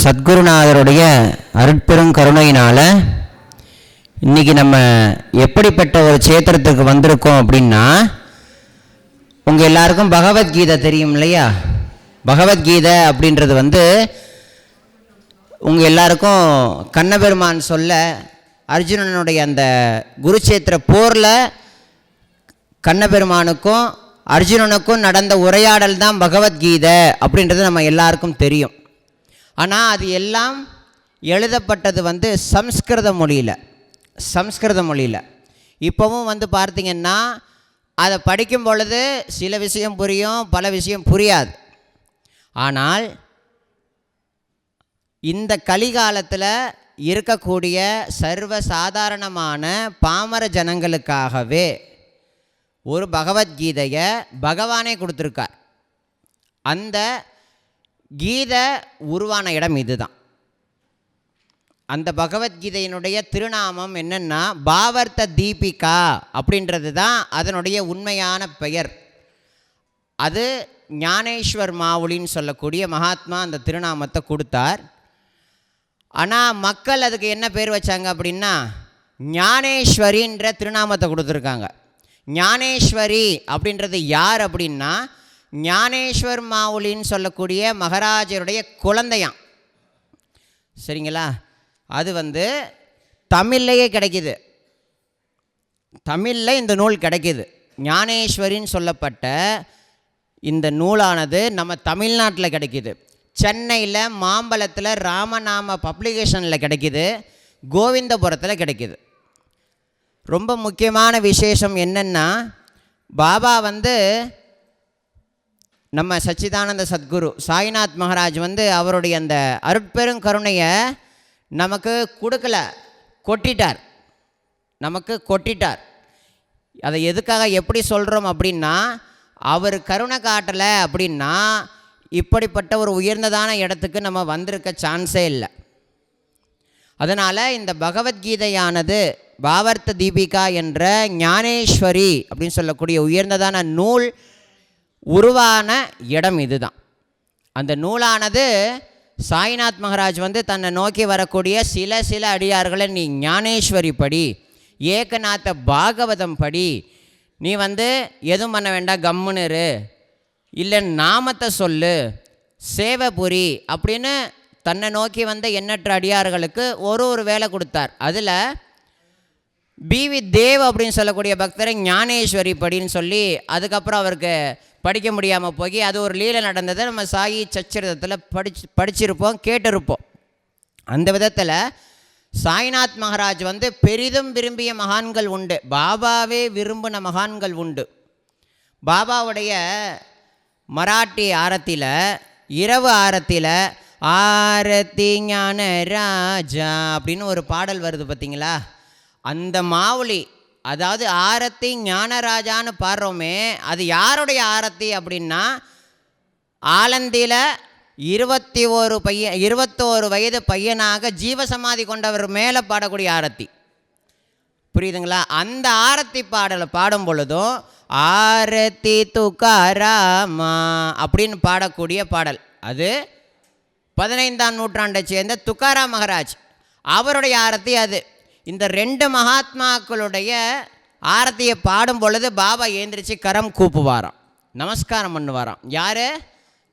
சத்குருநாதருடைய அருட்பெரும் கருணையினால் இன்றைக்கி நம்ம எப்படிப்பட்ட ஒரு சேத்திரத்துக்கு வந்திருக்கோம் அப்படின்னா, உங்கள் எல்லாருக்கும் பகவத்கீதை தெரியும் இல்லையா? பகவத்கீதை அப்படின்றது உங்கள் எல்லாருக்கும் கண்ணபெருமான் சொல்ல அர்ஜுனனுடைய அந்த குருச்சேத்திர போரில் கண்ணபெருமானுக்கும் அர்ஜுனனுக்கும் நடந்த உரையாடல் தான் பகவத்கீதை அப்படின்றது நம்ம எல்லாருக்கும் தெரியும். ஆனால் அது எல்லாம் எழுதப்பட்டது சம்ஸ்கிருத மொழியில். இப்போவும் பார்த்திங்கன்னா அதை படிக்கும் பொழுது சில விஷயம் புரியும், பல விஷயம் புரியாது. ஆனால் இந்த கலிகாலத்தில் இருக்கக்கூடிய சர்வசாதாரணமான பாமர ஜனங்களுக்காகவே ஒரு பகவத்கீதையை பகவானே கொடுத்துருக்கார். அந்த கீதை உருவான இடம் இதுதான். அந்த பகவத்கீதையினுடைய திருநாமம் என்னென்னா பாவர்த்த தீபிகா அப்படின்றது தான் அதனுடைய உண்மையான பெயர். அது ஞானேஸ்வர் மாவுலின்னு சொல்லக்கூடிய மகாத்மா அந்த திருநாமத்தை கொடுத்தார். ஆனால் மக்கள் அதுக்கு என்ன பேர் வச்சாங்க அப்படின்னா ஞானேஸ்வரின்ற திருநாமத்தை கொடுத்துருக்காங்க. ஞானேஸ்வரி அப்படின்றது யார் அப்படின்னா ஞானேஸ்வர் மாவுலின்னு சொல்லக்கூடிய மகாராஜருடைய குழந்தையாம். சரிங்களா? அது தமிழ்லையே கிடைக்கிது. தமிழில் இந்த நூல் கிடைக்கிது. ஞானேஸ்வரின்னு சொல்லப்பட்ட இந்த நூலானது நம்ம தமிழ்நாட்டில் கிடைக்கிது. சென்னையில் மாம்பலத்தில் ராமநாம பப்ளிகேஷனில் கிடைக்கிது. கோவிந்தபுரத்தில் கிடைக்கிது. ரொம்ப முக்கியமான விசேஷம் என்னென்னா, பாபா நம்ம சச்சிதானந்த சத்குரு சாய்நாத் மகாராஜ் அவருடைய அந்த அருட்பெருங்கருணையை நமக்கு கொடுக்கல, கொட்டிட்டார். அதை எதுக்காக எப்படி சொல்கிறோம் அப்படின்னா, அவர் கருணை காட்டலை அப்படின்னா இப்படிப்பட்ட ஒரு உயர்ந்ததான இடத்துக்கு நம்ம வந்திருக்க சான்ஸே இல்லை. அதனால் இந்த பகவத்கீதையானது பாவர்த்த தீபிகா என்ற ஞானேஸ்வரி அப்படின்னு சொல்லக்கூடிய உயர்ந்ததான நூல் உருவான இடம் இதுதான். அந்த நூலானது சாய்நாத் மகாராஜ் தன்னை நோக்கி வரக்கூடிய சில அடியார்களை நீ ஞானேஸ்வரி படி, ஏகநாத பாகவதம் படி, நீ எதுவும் பண்ண வேண்டாம், கம்முன்னு இரு, இல்லை நாமத்தை சொல்லு, சேவை புரி அப்படின்னு தன்னை நோக்கி எண்ணற்ற அடியார்களுக்கு ஒரு வேலை கொடுத்தார். அதில் பிவி தேவ் அப்படின்னு சொல்லக்கூடிய பக்தரை ஞானேஸ்வரி படின்னு சொல்லி அதுக்கப்புறம் அவருக்கு படிக்க முடியாமல் போய் அது ஒரு லீலை நடந்ததை நம்ம சாயி சச்சரிதத்தில் படிச்சிருப்போம், கேட்டிருப்போம். அந்த விதத்தில் சாய்நாத் மகாராஜ் பெரிதும் விரும்பிய மகான்கள் உண்டு, பாபாவே விரும்பின மகான்கள் உண்டு. பாபாவுடைய மராட்டி ஆரத்தியில், இரவு ஆரத்தியில் ஆரத்தி ஞான ராஜா அப்படின்னு ஒரு பாடல் வருது பார்த்தீங்களா? அந்த மாவுளி, அதாவது ஆரத்தி ஞானராஜான்னு பாடுறோமே, அது யாருடைய ஆரத்தி அப்படின்னா ஆலந்தியில் 21 வயது பையனாக ஜீவசமாதி கொண்டவர் மேலே பாடக்கூடிய ஆரத்தி. புரியுதுங்களா? அந்த ஆரத்தி பாடலை பாடும் பொழுதும் ஆரத்தி துக்காராமா அப்படின்னு பாடக்கூடிய பாடல், அது 15ஆம் நூற்றாண்டை சேர்ந்த துக்காராம் மகாராஜ் அவருடைய ஆரத்தி. அது இந்த 2 மகாத்மாக்களுடைய ஆரத்தியை பாடும் பொழுது பாபா ஏந்திரிச்சு கரம் கூப்புவாராம், நமஸ்காரம் பண்ணுவாராம். யார்?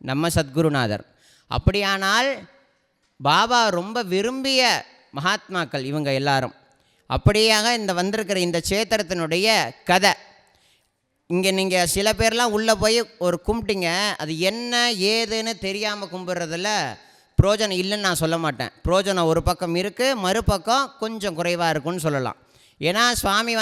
நம்ம சத்குருநாதர். அப்படியானால் பாபா ரொம்ப விரும்பிய மகாத்மாக்கள் இவங்க எல்லாரும். அப்படியாக இந்த வந்திருக்கிற இந்த சேத்திரத்தினுடைய கதை இங்கே நீங்கள் சில பேர்லாம் உள்ளே போய் ஒரு கும்பிட்டிங்க, அது என்ன ஏதுன்னு தெரியாமல் கும்பிட்றதில் புரோஜனம் இல்லைன்னு நான் சொல்ல மாட்டேன். புரோஜனம் ஒரு பக்கம் இருக்குது, மறுபக்கம் கொஞ்சம் குறைவாக இருக்குன்னு சொல்லலாம். ஏன்னா சுவாமி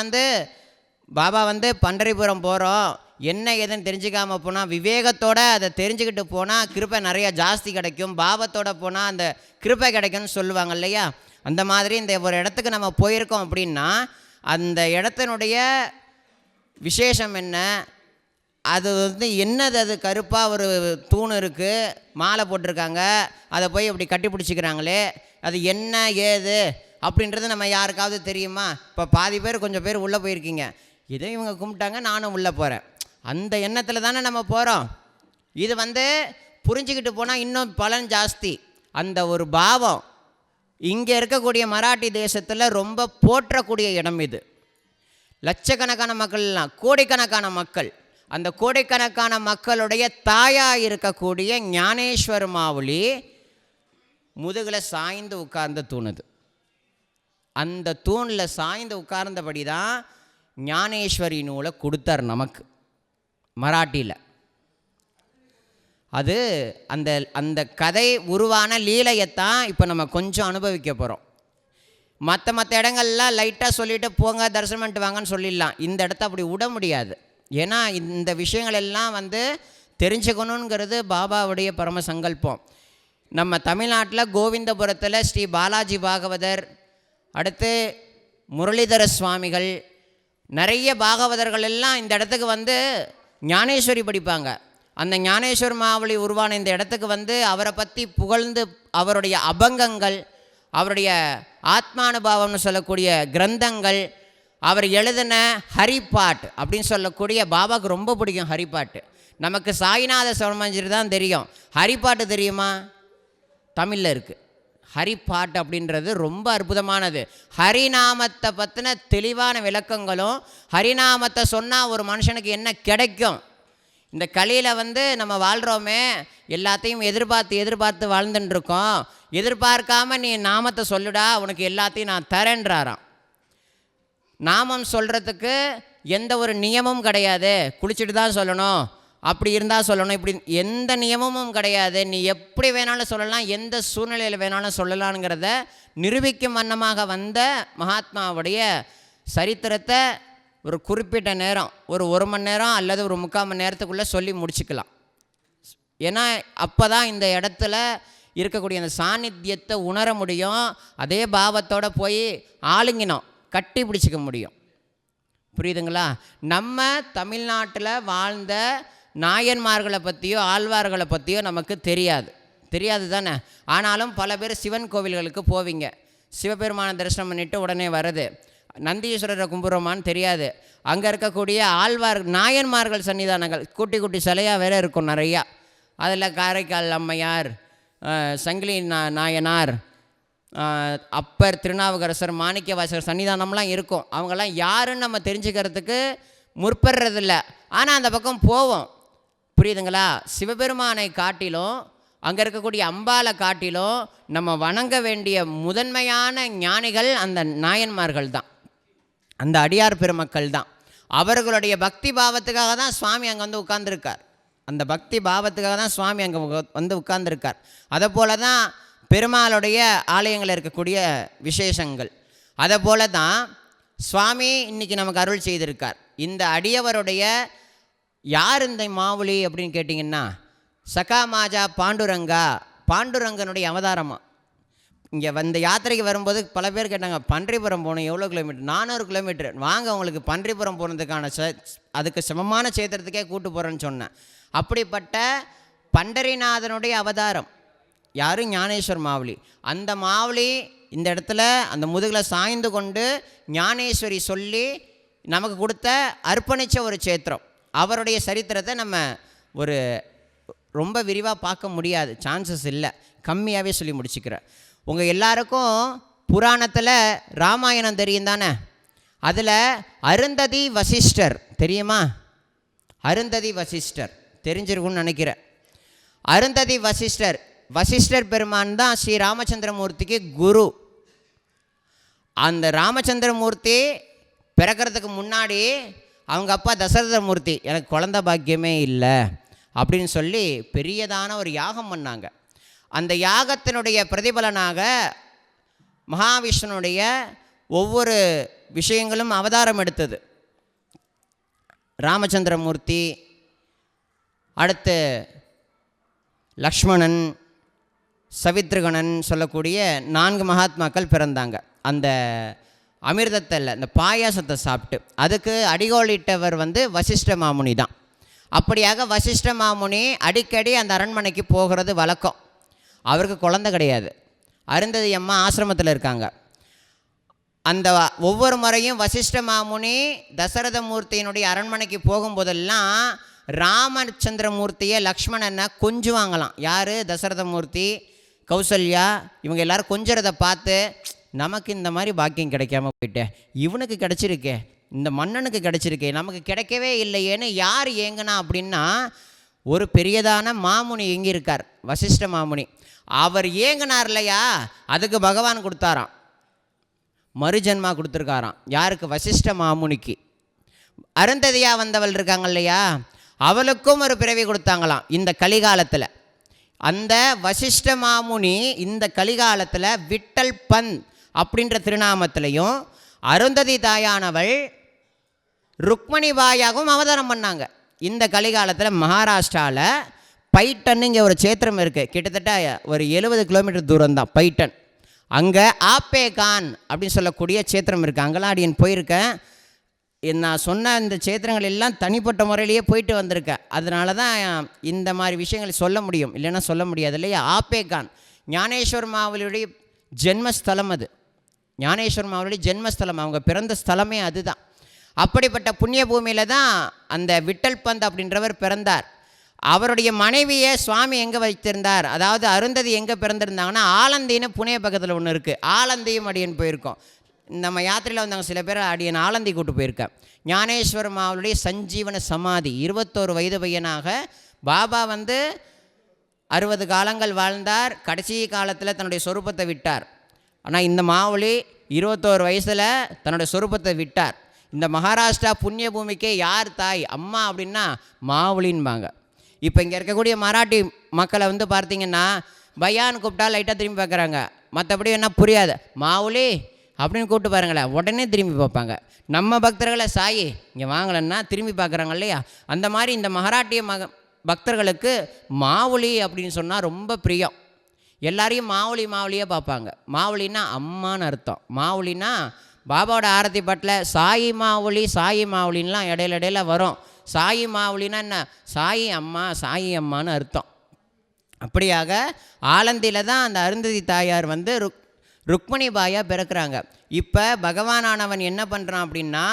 பாபா பண்டரிபுரம் போகிறோம், என்ன ஏதுன்னு தெரிஞ்சுக்காமல் போனால், விவேகத்தோடு அதை தெரிஞ்சுக்கிட்டு போனால் கிருப்பை நிறையா ஜாஸ்தி கிடைக்கும், பாவத்தோடு போனால் அந்த கிருப்பை கிடைக்கும்னு சொல்லுவாங்க இல்லையா? அந்த மாதிரி இந்த ஒரு இடத்துக்கு நம்ம போயிருக்கோம் அப்படின்னா அந்த இடத்தினுடைய விசேஷம் என்ன, அது என்னது, அது கருப்பாக ஒரு தூண் இருக்குது, மாலை போட்டிருக்காங்க, அதை போய் இப்படி கட்டி பிடிச்சிக்கிறாங்களே, அது என்ன ஏது அப்படின்றது நம்ம யாருக்காவது தெரியுமா? இப்போ பாதி பேர் கொஞ்சம் பேர் உள்ளே போயிருக்கீங்க, இதை இவங்க கும்பிட்டாங்க நானும் உள்ளே போகிறேன், அந்த எண்ணத்தில் தானே நம்ம போகிறோம். இது புரிஞ்சுக்கிட்டு போனால் இன்னும் பலன் ஜாஸ்தி. அந்த ஒரு பாவம் இங்கே இருக்கக்கூடிய மராட்டி தேசத்தில் ரொம்ப போற்றக்கூடிய இடம் இது. லட்சக்கணக்கான மக்கள்லாம், கோடிக்கணக்கான மக்கள், அந்த கோடிக்கணக்கான மக்களுடைய தாயாக இருக்கக்கூடிய ஞானேஸ்வர் மாவுளி முதுகில் சாய்ந்து உட்கார்ந்து தூணுது. அந்த தூணில் சாய்ந்து உட்கார்ந்தபடி தான் ஞானேஸ்வரி நூலை கொடுத்தார் நமக்கு மராட்டியில். அது அந்த அந்த கதை உருவான லீலையைத்தான் இப்போ நம்ம கொஞ்சம் அனுபவிக்க போகிறோம். மற்ற இடங்கள்லாம் லைட்டாக சொல்லிவிட்டு போங்க தரிசனம் பண்ணிட்டு வாங்கன்னு சொல்லிடலாம். இந்த இடத்த அப்படி விட முடியாது. ஏன்னா இந்த விஷயங்கள் எல்லாம் தெரிஞ்சுக்கணுங்கிறது பாபாவுடைய பரம சங்கல்பம். நம்ம தமிழ்நாட்டில் கோவிந்தபுரத்தில் ஸ்ரீ பாலாஜி பாகவதர், அடுத்து முரளிதர சுவாமிகள், நிறைய பாகவதர்கள் எல்லாம் இந்த இடத்துக்கு ஞானேஸ்வரி படிப்பாங்க. அந்த ஞானேஸ்வர் மாவுளி உருவான இந்த இடத்துக்கு அவரை பற்றி புகழ்ந்து அவருடைய அபங்கங்கள், அவருடைய ஆத்மானுபாவம்னு சொல்லக்கூடிய கிரந்தங்கள், அவர் எழுதின ஹரிப்பாட் அப்படின்னு சொல்லக்கூடிய, பாபாவுக்கு ரொம்ப பிடிக்கும் ஹரிப்பாட்டு. நமக்கு சாய்நாத சிவமஞ்சிரி தான் தெரியும். ஹரிப்பாட்டு தெரியுமா? தமிழில் இருக்குது. ஹரிப்பாட்டு அப்படின்றது ரொம்ப அற்புதமானது. ஹரிநாமத்தை பற்றின தெளிவான விளக்கங்களும், ஹரிநாமத்தை சொன்னால் ஒரு மனுஷனுக்கு என்ன கிடைக்கும், இந்த கலியில் நம்ம வாழ்கிறோமே, எல்லாத்தையும் எதிர்பார்த்து வாழ்ந்துட்டுருக்கோம். எதிர்பார்க்காம நீ நாமத்தை சொல்லுடா, உனக்கு எல்லாத்தையும் நான் தரேன்றாராம். நாமம் சொல்கிறதுக்கு எந்த ஒரு நியமமும் கிடையாது. குளிச்சுட்டு தான் சொல்லணும், அப்படி இருந்தால் சொல்லணும், இப்படி எந்த நியமமும் கிடையாது. நீ எப்படி வேணாலும் சொல்லலாம், எந்த சூழ்நிலையில் வேணாலும் சொல்லலாம்ங்கிறத நிரூபிக்கும் வண்ணமாக வந்த மகாத்மாவுடைய சரித்திரத்தை ஒரு குறிப்பிட்ட நேரம், ஒரு மணி நேரம் அல்லது ஒரு 3/4 மணி நேரத்துக்குள்ளே சொல்லி முடிச்சுக்கலாம். ஏன்னா அப்போ தான் இந்த இடத்துல இருக்கக்கூடிய அந்த சாநித்தியத்தை உணர முடியும். அதே பாவத்தோடு போய் ஆளுங்கினோம் கட்டி பிடிச்சிக்க முடியும். புரியுதுங்களா? நம்ம தமிழ்நாட்டில் வாழ்ந்த நாயன்மார்களை பற்றியோ ஆழ்வார்களை பற்றியோ நமக்கு தெரியாது தானே. ஆனாலும் பல பேர் சிவன் கோவில்களுக்கு போவீங்க, சிவபெருமான தரிசனம் பண்ணிவிட்டு உடனே வருது. நந்தீஸ்வரரை கும்பிட்றோமான்னு தெரியாது. அங்கே இருக்கக்கூடிய நாயன்மார்கள் சன்னிதானங்கள் குட்டி சிலையாக வேறு இருக்கும் நிறையா. அதில் காரைக்கால் அம்மையார், சங்கிலி நாயனார், அப்பர், திருநாவுக்கரசர், மாணிக்கவாசகர் சன்னிதானம்லாம் இருக்கும். அவங்கெல்லாம் யாருன்னு நம்ம தெரிஞ்சுக்கிறதுக்கு முற்படுறதில்ல. ஆனால் அந்த பக்கம் போவோம். புரியுதுங்களா? சிவபெருமானை காட்டிலும் அங்கே இருக்கக்கூடிய அம்பாலை காட்டிலும் நம்ம வணங்க வேண்டிய முதன்மையான ஞானிகள் அந்த நாயன்மார்கள் தான், அந்த அடியார் பெருமக்கள் தான். அவர்களுடைய பக்தி பாவத்துக்காக தான் சுவாமி அங்கே உட்கார்ந்துருக்கார். அந்த பக்தி பாவத்துக்காக தான் சுவாமி அங்கே உட்கார்ந்துருக்கார். அதை போல தான் பெருமாளுடைய ஆலயங்களில் இருக்கக்கூடிய விசேஷங்கள். அதை போல தான் சுவாமி இன்றைக்கி நமக்கு அருள் செய்திருக்கார். இந்த அடியவருடைய யார் இந்த மாவுளி அப்படின்னு கேட்டிங்கன்னா, சகா மாஜா பாண்டுரங்கனுடைய அவதாரமாக. இங்கே யாத்திரைக்கு வரும்போது பல பேர் கேட்டாங்க, பன்றிபுரம் போகணும், எவ்வளோ கிலோமீட்டர்? 400 கிலோமீட்டர். வாங்க, உங்களுக்கு பன்றிபுரம் போகிறதுக்கான அதுக்கு சமமான சேத்திரத்துக்கே கூட்டு போகிறேன்னு சொன்னேன். அப்படிப்பட்ட பண்டரிநாதனுடைய அவதாரம் யார்? ஞானேஸ்வர் மாவுளி. அந்த மாவுளி இந்த இடத்துல அந்த முதுகில் சாய்ந்து கொண்டு ஞானேஸ்வரி சொல்லி நமக்கு கொடுத்த அர்ப்பணித்த ஒரு சேத்திரம். அவருடைய சரித்திரத்தை நம்ம ரொம்ப விரிவாக பார்க்க முடியாது, சான்சஸ் இல்லை, கம்மியாகவே சொல்லி முடிச்சுக்கிறேன். உங்கள் எல்லாருக்கும் புராணத்தில் ராமாயணம் தெரியும் தானே? அதில் அருந்ததி வசிஷ்டர் தெரியுமா? அருந்ததி வசிஷ்டர் தெரிஞ்சிருக்குன்னு நினைக்கிறேன். அருந்ததி வசிஷ்டர் பெருமான் தான் ஸ்ரீ ராமச்சந்திரமூர்த்திக்கு குரு. அந்த ராமச்சந்திரமூர்த்தி பிறக்கிறதுக்கு முன்னாடி அவங்க அப்பா தசரதமூர்த்தி, எனக்கு குழந்தை பாக்கியமே இல்லை அப்படின்னு சொல்லி பெரியதான ஒரு யாகம் பண்ணாங்க. அந்த யாகத்தினுடைய பிரதிபலனாக மகாவிஷ்ணுடைய ஒவ்வொரு விஷயங்களும் அவதாரம் எடுத்தது. ராமச்சந்திரமூர்த்தி, அடுத்து லக்ஷ்மணன், சவித்ருகணன் சொல்லக்கூடிய 4 மகாத்மாக்கள் பிறந்தாங்க. அந்த அமிர்தத்தில் இந்த பாயாசத்தை சாப்பிட்டு அதுக்கு அடிகோலிட்டவர் வசிஷ்ட மாமுனி தான். அப்படியாக வசிஷ்ட மாமுனி அடிக்கடி அந்த அரண்மனைக்கு போகிறது வழக்கம். அவருக்கு குழந்தை கிடையாது. அருந்ததி அம்மா ஆசிரமத்தில் இருக்காங்க. அந்த ஒவ்வொரு முறையும் வசிஷ்ட மாமுனி தசரதமூர்த்தியினுடைய அரண்மனைக்கு போகும்போதெல்லாம் ராமச்சந்திரமூர்த்தியை லக்ஷ்மணனை கொஞ்சுவாங்களாம். யார்? தசரதமூர்த்தி கௌசல்யா இவங்க எல்லாரும் கொஞ்சறதை பார்த்து நமக்கு இந்த மாதிரி பாக்கியம் கிடைக்காம போயிட்டே, இவனுக்கு கிடச்சிருக்கே, இந்த மன்னனுக்கு கிடச்சிருக்கே, நமக்கு கிடைக்கவே இல்லையேன்னு யார் ஏங்கினா அப்படின்னா ஒரு பெரியதான மாமுனி ஏங்கியிருக்கார், வசிஷ்ட மாமுனி. அவர் ஏங்கினார் இல்லையா, அதுக்கு பகவான் கொடுத்தாராம், மறுஜன்மா கொடுத்துருக்காராம். யாருக்கு? வசிஷ்ட மாமுனிக்கு. அருந்ததியாக வந்தவள் இருக்காங்க இல்லையா, அவளுக்கும் ஒரு பிறவி கொடுத்தாங்களாம் இந்த கலிகாலத்தில். அந்த வசிஷ்ட மாமுனி இந்த கலிகாலத்தில் விட்டல் பந்த் அப்படின்ற திருநாமத்திலையும் அருந்ததி தாயானவள் ருக்மணி பாயாகவும் அவதாரம் பண்ணாங்க. இந்த கலிகாலத்தில் மகாராஷ்டிராவில் பைட்டன் இங்கே ஒரு சேத்திரம் இருக்குது, கிட்டத்தட்ட ஒரு 70 கிலோமீட்டர் தூரம் தான் பைட்டன். அங்கே ஆப்பே கான் அப்படின்னு சொல்லக்கூடிய சேத்திரம் இருக்குது. அங்கெல்லாம் அடியன் போயிருக்கேன். நான் சொன்ன இந்த சேத்திரங்கள் எல்லாம் தனிப்பட்ட முறையிலேயே போயிட்டு வந்திருக்கேன். அதனால தான் இந்த மாதிரி விஷயங்களை சொல்ல முடியும், இல்லைன்னா சொல்ல முடியாது இல்லையா. ஆப்பே கான் ஞானேஸ்வர் மாவலியுடைய ஜென்மஸ்தலம், அது ஞானேஸ்வர் மாவலியுடைய ஜென்மஸ்தலம், அவங்க பிறந்த ஸ்தலமே அதுதான். அப்படிப்பட்ட புண்ணிய பூமியில் தான் அந்த விட்டல் பந்த் அப்படின்றவர் பிறந்தார். அவருடைய மனைவியை சுவாமி எங்கே வைத்திருந்தார், அதாவது அருந்ததி எங்கே பிறந்திருந்தாங்கன்னா ஆலந்தின்னு புனே பக்கத்தில் ஒன்று இருக்குது, ஆலந்தியும் அடியன் போயிருக்கோம். நம்ம யாத்திரையில் வந்தாங்க சில பேர், அடியன் ஆலந்தி கூட்டு போயிருக்கேன். ஞானேஸ்வர மாவுடைய சஞ்சீவன சமாதி, 21 வயது பையனாக பாபா 60 காலங்கள் வாழ்ந்தார். கடைசி காலத்தில் தன்னுடைய சொரூபத்தை விட்டார். ஆனால் இந்த மாவுளி 21 வயசில் தன்னுடைய சொரூபத்தை விட்டார். இந்த மகாராஷ்டிரா புண்ணிய பூமிக்கே யார் தாய் அம்மா அப்படின்னா மாவுளின்பாங்க. இப்போ இங்கே இருக்கக்கூடிய மராட்டி மக்களை பார்த்திங்கன்னா பையான்னு கூப்பிட்டா லைட்டாக திரும்பி பார்க்குறாங்க, மற்றபடி என்ன புரியாது. மாவுளி அப்படின்னு கூப்பிட்டு பாருங்களேன், உடனே திரும்பி பார்ப்பாங்க. நம்ம பக்தர்களை சாயி இங்கே வாங்கலன்னா திரும்பி பார்க்குறாங்க இல்லையா. அந்த மாதிரி இந்த மராட்டிய பக்தர்களுக்கு மாவுளி அப்படின்னு சொன்னால் ரொம்ப பிரியம். எல்லாரையும் மாவுளி மாவுளியே பார்ப்பாங்க. மாவுளின்னா அம்மான்னு அர்த்தம். மாவுளின்னா பாபாவோட ஆரத்தி பாட்டில் சாயி மாவுளி சாயி மாவுளின்லாம் இடையில வரும். சாயி மாவுளின்னா என்ன, சாயி அம்மா சாயி அம்மான்னு அர்த்தம். அப்படியாக ஆலந்தியில் தான் அந்த அருந்ததி தாயார் ருக்மணி பாயா பிறக்கிறாங்க. இப்போ பகவானானவன் என்ன பண்ணுறான் அப்படின்னா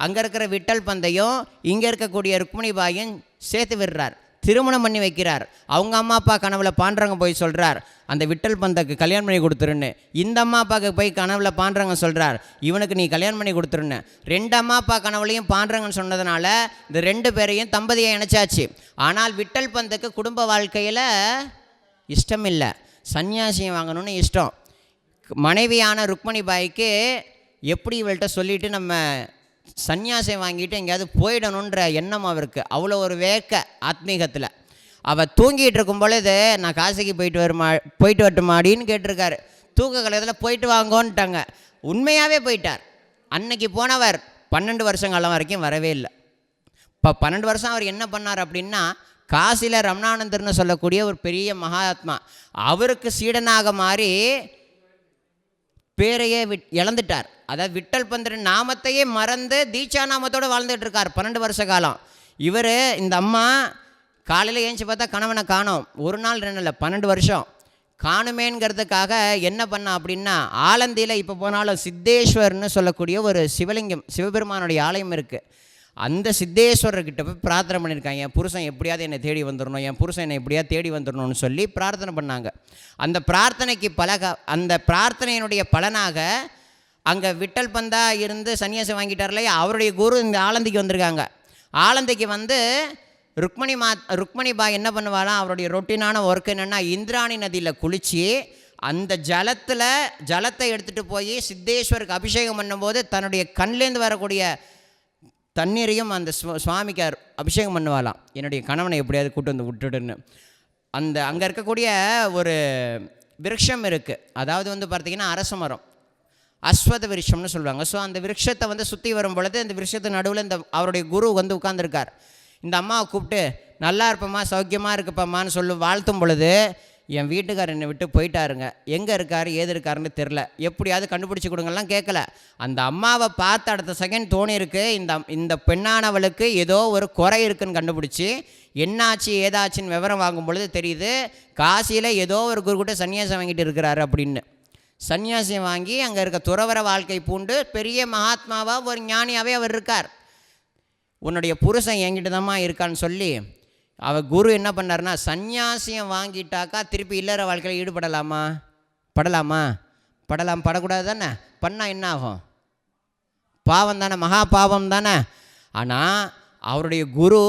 அங்கே இருக்கிற விட்டல் பந்தையும் இங்கே இருக்கக்கூடிய ருக்மணி பாயும் சேர்த்து விடுறார், திருமணம் பண்ணி வைக்கிறார். அவங்க அம்மா அப்பா கனவுல பாண்டரங்க போய் சொல்கிறார், அந்த விட்டல் பந்தக்கு கல்யாணம் பண்ணி கொடுத்துருன்னு. இந்த அம்மா அப்பாவுக்கு போய் கனவுல பாண்டரங்க சொல்கிறார், இவனுக்கு நீ கல்யாணம் பண்ணி கொடுத்துருன்னு. 2 அம்மா அப்பா கனவுலையும் பாண்டரங்கன்னு சொன்னதுனால இந்த 2 பேரையும் தம்பதியை இணைச்சாச்சு. ஆனால் விட்டல் பந்துக்கு குடும்ப வாழ்க்கையில் இஷ்டம் இல்லை, சன்னியாசியம் வாங்கணும்னு இஷ்டம். மனைவியான ருக்மணி பாய்க்கு எப்படி இவள்கிட்ட சொல்லிவிட்டு நம்ம சன்னியாசம் வாங்கிட்டு எங்கேயாவது போயிடணுன்ற எண்ணம் அவருக்கு அவ்வளோ ஒரு வேக்க ஆத்மீகத்தில். அவள் தூங்கிட்டு இருக்கும் பொழுது நான் காசிக்கு போயிட்டு வரட்டுமாடின்னு கேட்டிருக்காரு. தூக்க கலத்தில் போயிட்டு வாங்கோன்ட்டாங்க. உண்மையாகவே போயிட்டார். அன்னைக்கு போனவர் 12 வருஷம் காலம் வரைக்கும் வரவே இல்லை. இப்போ 12 வருஷம் அவர் என்ன பண்ணார் அப்படின்னா காசியில் ரமணானந்தர்னு சொல்லக்கூடிய ஒரு பெரிய மகாத்மா, அவருக்கு சீடனாக மாறி பேரையே இழந்துட்டார். அதாவது விட்டல் பந்திரன் நாமத்தையே மறந்து தீட்சா நாமத்தோடு வாழ்ந்துட்டு இருக்கார் 12 வருஷ காலம். இவர் இந்த அம்மா காலையில் ஏஞ்சி பார்த்தா கணவனை காணோம். 1 நாள் 2 இல்லை 12 வருஷம் காணுமேங்கிறதுக்காக என்ன பண்ணா அப்படின்னா ஆலந்தியில் இப்போ போனாலும் சித்தேஸ்வர்னு சொல்லக்கூடிய ஒரு சிவலிங்கம், சிவபெருமானுடைய ஆலயம் இருக்குது. அந்த சித்தேஸ்வரர்கிட்ட போய் பிரார்த்தனை பண்ணியிருக்காங்க, என் புருஷன் எப்படியாவது என்னை தேடி வந்துடணும், என் புருஷன் என்னை எப்படியாவது தேடி வந்துடணும்னு சொல்லி பிரார்த்தனை பண்ணாங்க. அந்த பிரார்த்தனைக்கு அந்த பிரார்த்தனையினுடைய பலனாக அங்கே விட்டல் பந்தா இருந்து சன்னியாசம் வாங்கிட்டார் இல்லையா, அவருடைய குரு இந்த ஆலந்திக்கு வந்திருக்காங்க. ஆலந்திக்கு ருக்மணி பாய் என்ன பண்ணுவாலாம், அவருடைய ரொட்டீனான ஒர்க் என்னென்னா இந்திராணி நதியில் குளித்து அந்த ஜலத்தை எடுத்துகிட்டு போய் சித்தேஸ்வருக்கு அபிஷேகம் பண்ணும்போது தன்னுடைய கண்லேருந்து வரக்கூடிய தண்ணீரையும் அந்த சுவாமிக்கு அபிஷேகம் பண்ணுவாலாம். என்னுடைய கணவனை எப்படியாவது கூட்டு வந்து விட்டுடுன்னு. அங்கே இருக்கக்கூடிய ஒரு விருட்சம் இருக்குது, அதாவது பார்த்திங்கன்னா அரச மரம், அஸ்வத விருட்சம்னு சொல்லுவாங்க. ஸோ அந்த விருட்சத்தை சுற்றி வரும் பொழுது அந்த விருட்சத்து நடுவில் அவருடைய குரு உட்காந்துருக்கார். இந்த அம்மாவை கூப்பிட்டு நல்லா இருப்பம்மா சௌக்கியமாக இருக்குப்பாம்மான்னு வாழ்த்தும் பொழுது என் வீட்டுக்காரர் என்னை விட்டு போயிட்டாருங்க, எங்கே இருக்கார் ஏது இருக்காருன்னு தெரில, எப்படியாவது கண்டுபிடிச்சி கொடுங்கலாம் கேட்கல. அந்த அம்மாவை பார்த்து அடுத்த செகண்ட் தோணியிருக்கு இந்த பெண்ணானவளுக்கு ஏதோ ஒரு குறை இருக்குன்னு கண்டுபிடிச்சி என்னாச்சு ஏதாச்சுன்னு விவரம் வாங்கும் பொழுது தெரியுது காசியில் ஏதோ ஒரு குருக்கிட்ட சன்னியாசம் வாங்கிட்டு இருக்கிறாரு அப்படின்னு. சன்னியாசம் வாங்கி அங்கே இருக்க துறவர வாழ்க்கை பூண்டு பெரிய மகாத்மாவாக ஒரு ஞானியாகவே அவர் இருக்கார். உன்னுடைய புருஷன் என்கிட்ட தான்மா இருக்கான்னு சொல்லி அவர் குரு என்ன பண்ணார்னா, சந்நியாசியம் வாங்கிட்டாக்கா திருப்பி இல்லற வாழ்க்கையில் ஈடுபடலாமா? படக்கூடாது தானே. பண்ணால் என்ன ஆகும்? பாவம் தானே, மகா பாவம் தானே. ஆனால் அவருடைய குரு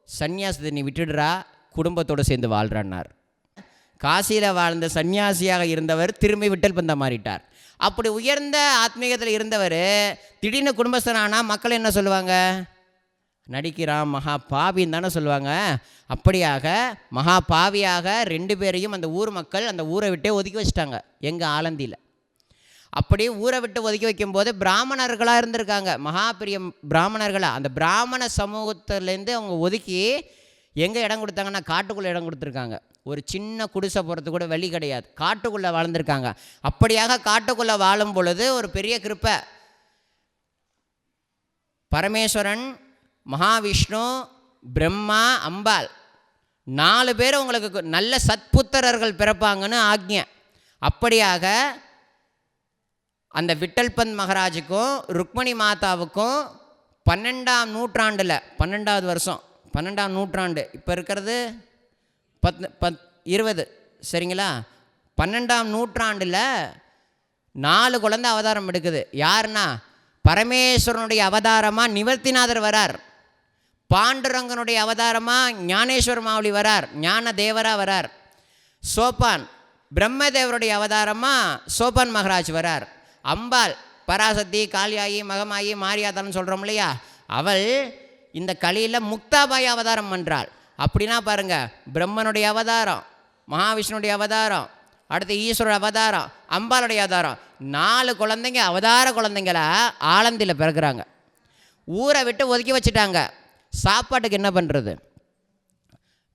சந்நியாசத்தை நீ விட்டுடுறா, குடும்பத்தோடு சேர்ந்து வாழ்கிறான்னார். காசியில் வாழ்ந்த சன்னியாசியாக இருந்தவர் திரும்பி விட்டல் பந்த மாறிட்டார். அப்படி உயர்ந்த ஆத்மீகத்தில் இருந்தவர் திடீர்னு குடும்பஸ்தனானால் மக்கள் என்ன சொல்லுவாங்க? நடிக்கிறான், மகா பாவின்னு தானே சொல்லுவாங்க. அப்படியாக மகா பாவியாக 2 பேரையும் அந்த ஊர் மக்கள் அந்த ஊரை விட்டே ஒதுக்கி வச்சிட்டாங்க. எங்கள் ஆலந்தியில் அப்படி ஊரை விட்டு ஒதுக்கி வைக்கும்போது பிராமணர்களாக இருந்திருக்காங்க, மகா பெரிய பிராமணர்களாக. அந்த பிராமண சமூகத்திலேருந்து அவங்க ஒதுக்கி எங்கே இடம் கொடுத்தாங்கன்னா காட்டுக்குள்ளே இடம் கொடுத்துருக்காங்க. ஒரு சின்ன குடிசை போகிறதுக்கு கூட வழி கிடையாது, காட்டுக்குள்ளே வாழ்ந்திருக்காங்க. அப்படியாக காட்டுக்குள்ளே வாழும் பொழுது ஒரு பெரிய கிருப்பை, பரமேஸ்வரன், மகாவிஷ்ணு, பிரம்மா, அம்பாள் 4 பேர் உங்களுக்கு நல்ல சத்புத்திரர்கள் பிறப்பாங்கன்னு ஆக்ஞை. அப்படியாக அந்த விட்டல்பந்த் மகாராஜுக்கும் ருக்மணி மாதாவுக்கும் 12ஆம் நூற்றாண்டில் 12வது வருஷம் 12ஆம் நூற்றாண்டு, இப்போ இருக்கிறது 20 சரிங்களா, 12ஆம் நூற்றாண்டில் 4 குழந்தை அவதாரம் எடுக்குது. யாருன்னா, பரமேஸ்வரனுடைய அவதாரமாக நிவர்த்திநாதர் வரார், பாண்டுரங்கனுடைய அவதாரமாக ஞானேஸ்வர மாவுளி வரார், ஞான தேவரா வரார், சோப்பான் பிரம்மதேவருடைய அவதாரமாக சோப்பான் மகாராஜ் வரார், அம்பாள் பராசக்தி, காளியாயி, மகமாயி, மாரியாதான்னு சொல்கிறோம் இல்லையா, அவள் இந்த கலியில் முக்தாபாய் அவதாரம் பண்ணுறாள். அப்படின்னா பாருங்கள், பிரம்மனுடைய அவதாரம், மகாவிஷ்ணுடைய அவதாரம், அடுத்து ஈஸ்வர அவதாரம், அம்பாளுடைய அவதாரம், 4 குழந்தைங்க அவதார குழந்தைங்களா ஆலந்தியில் பிறகுறாங்க. ஊரை விட்டு ஒதுக்கி வச்சுட்டாங்க. சாப்பாட்டுக்கு என்ன பண்ணுறது?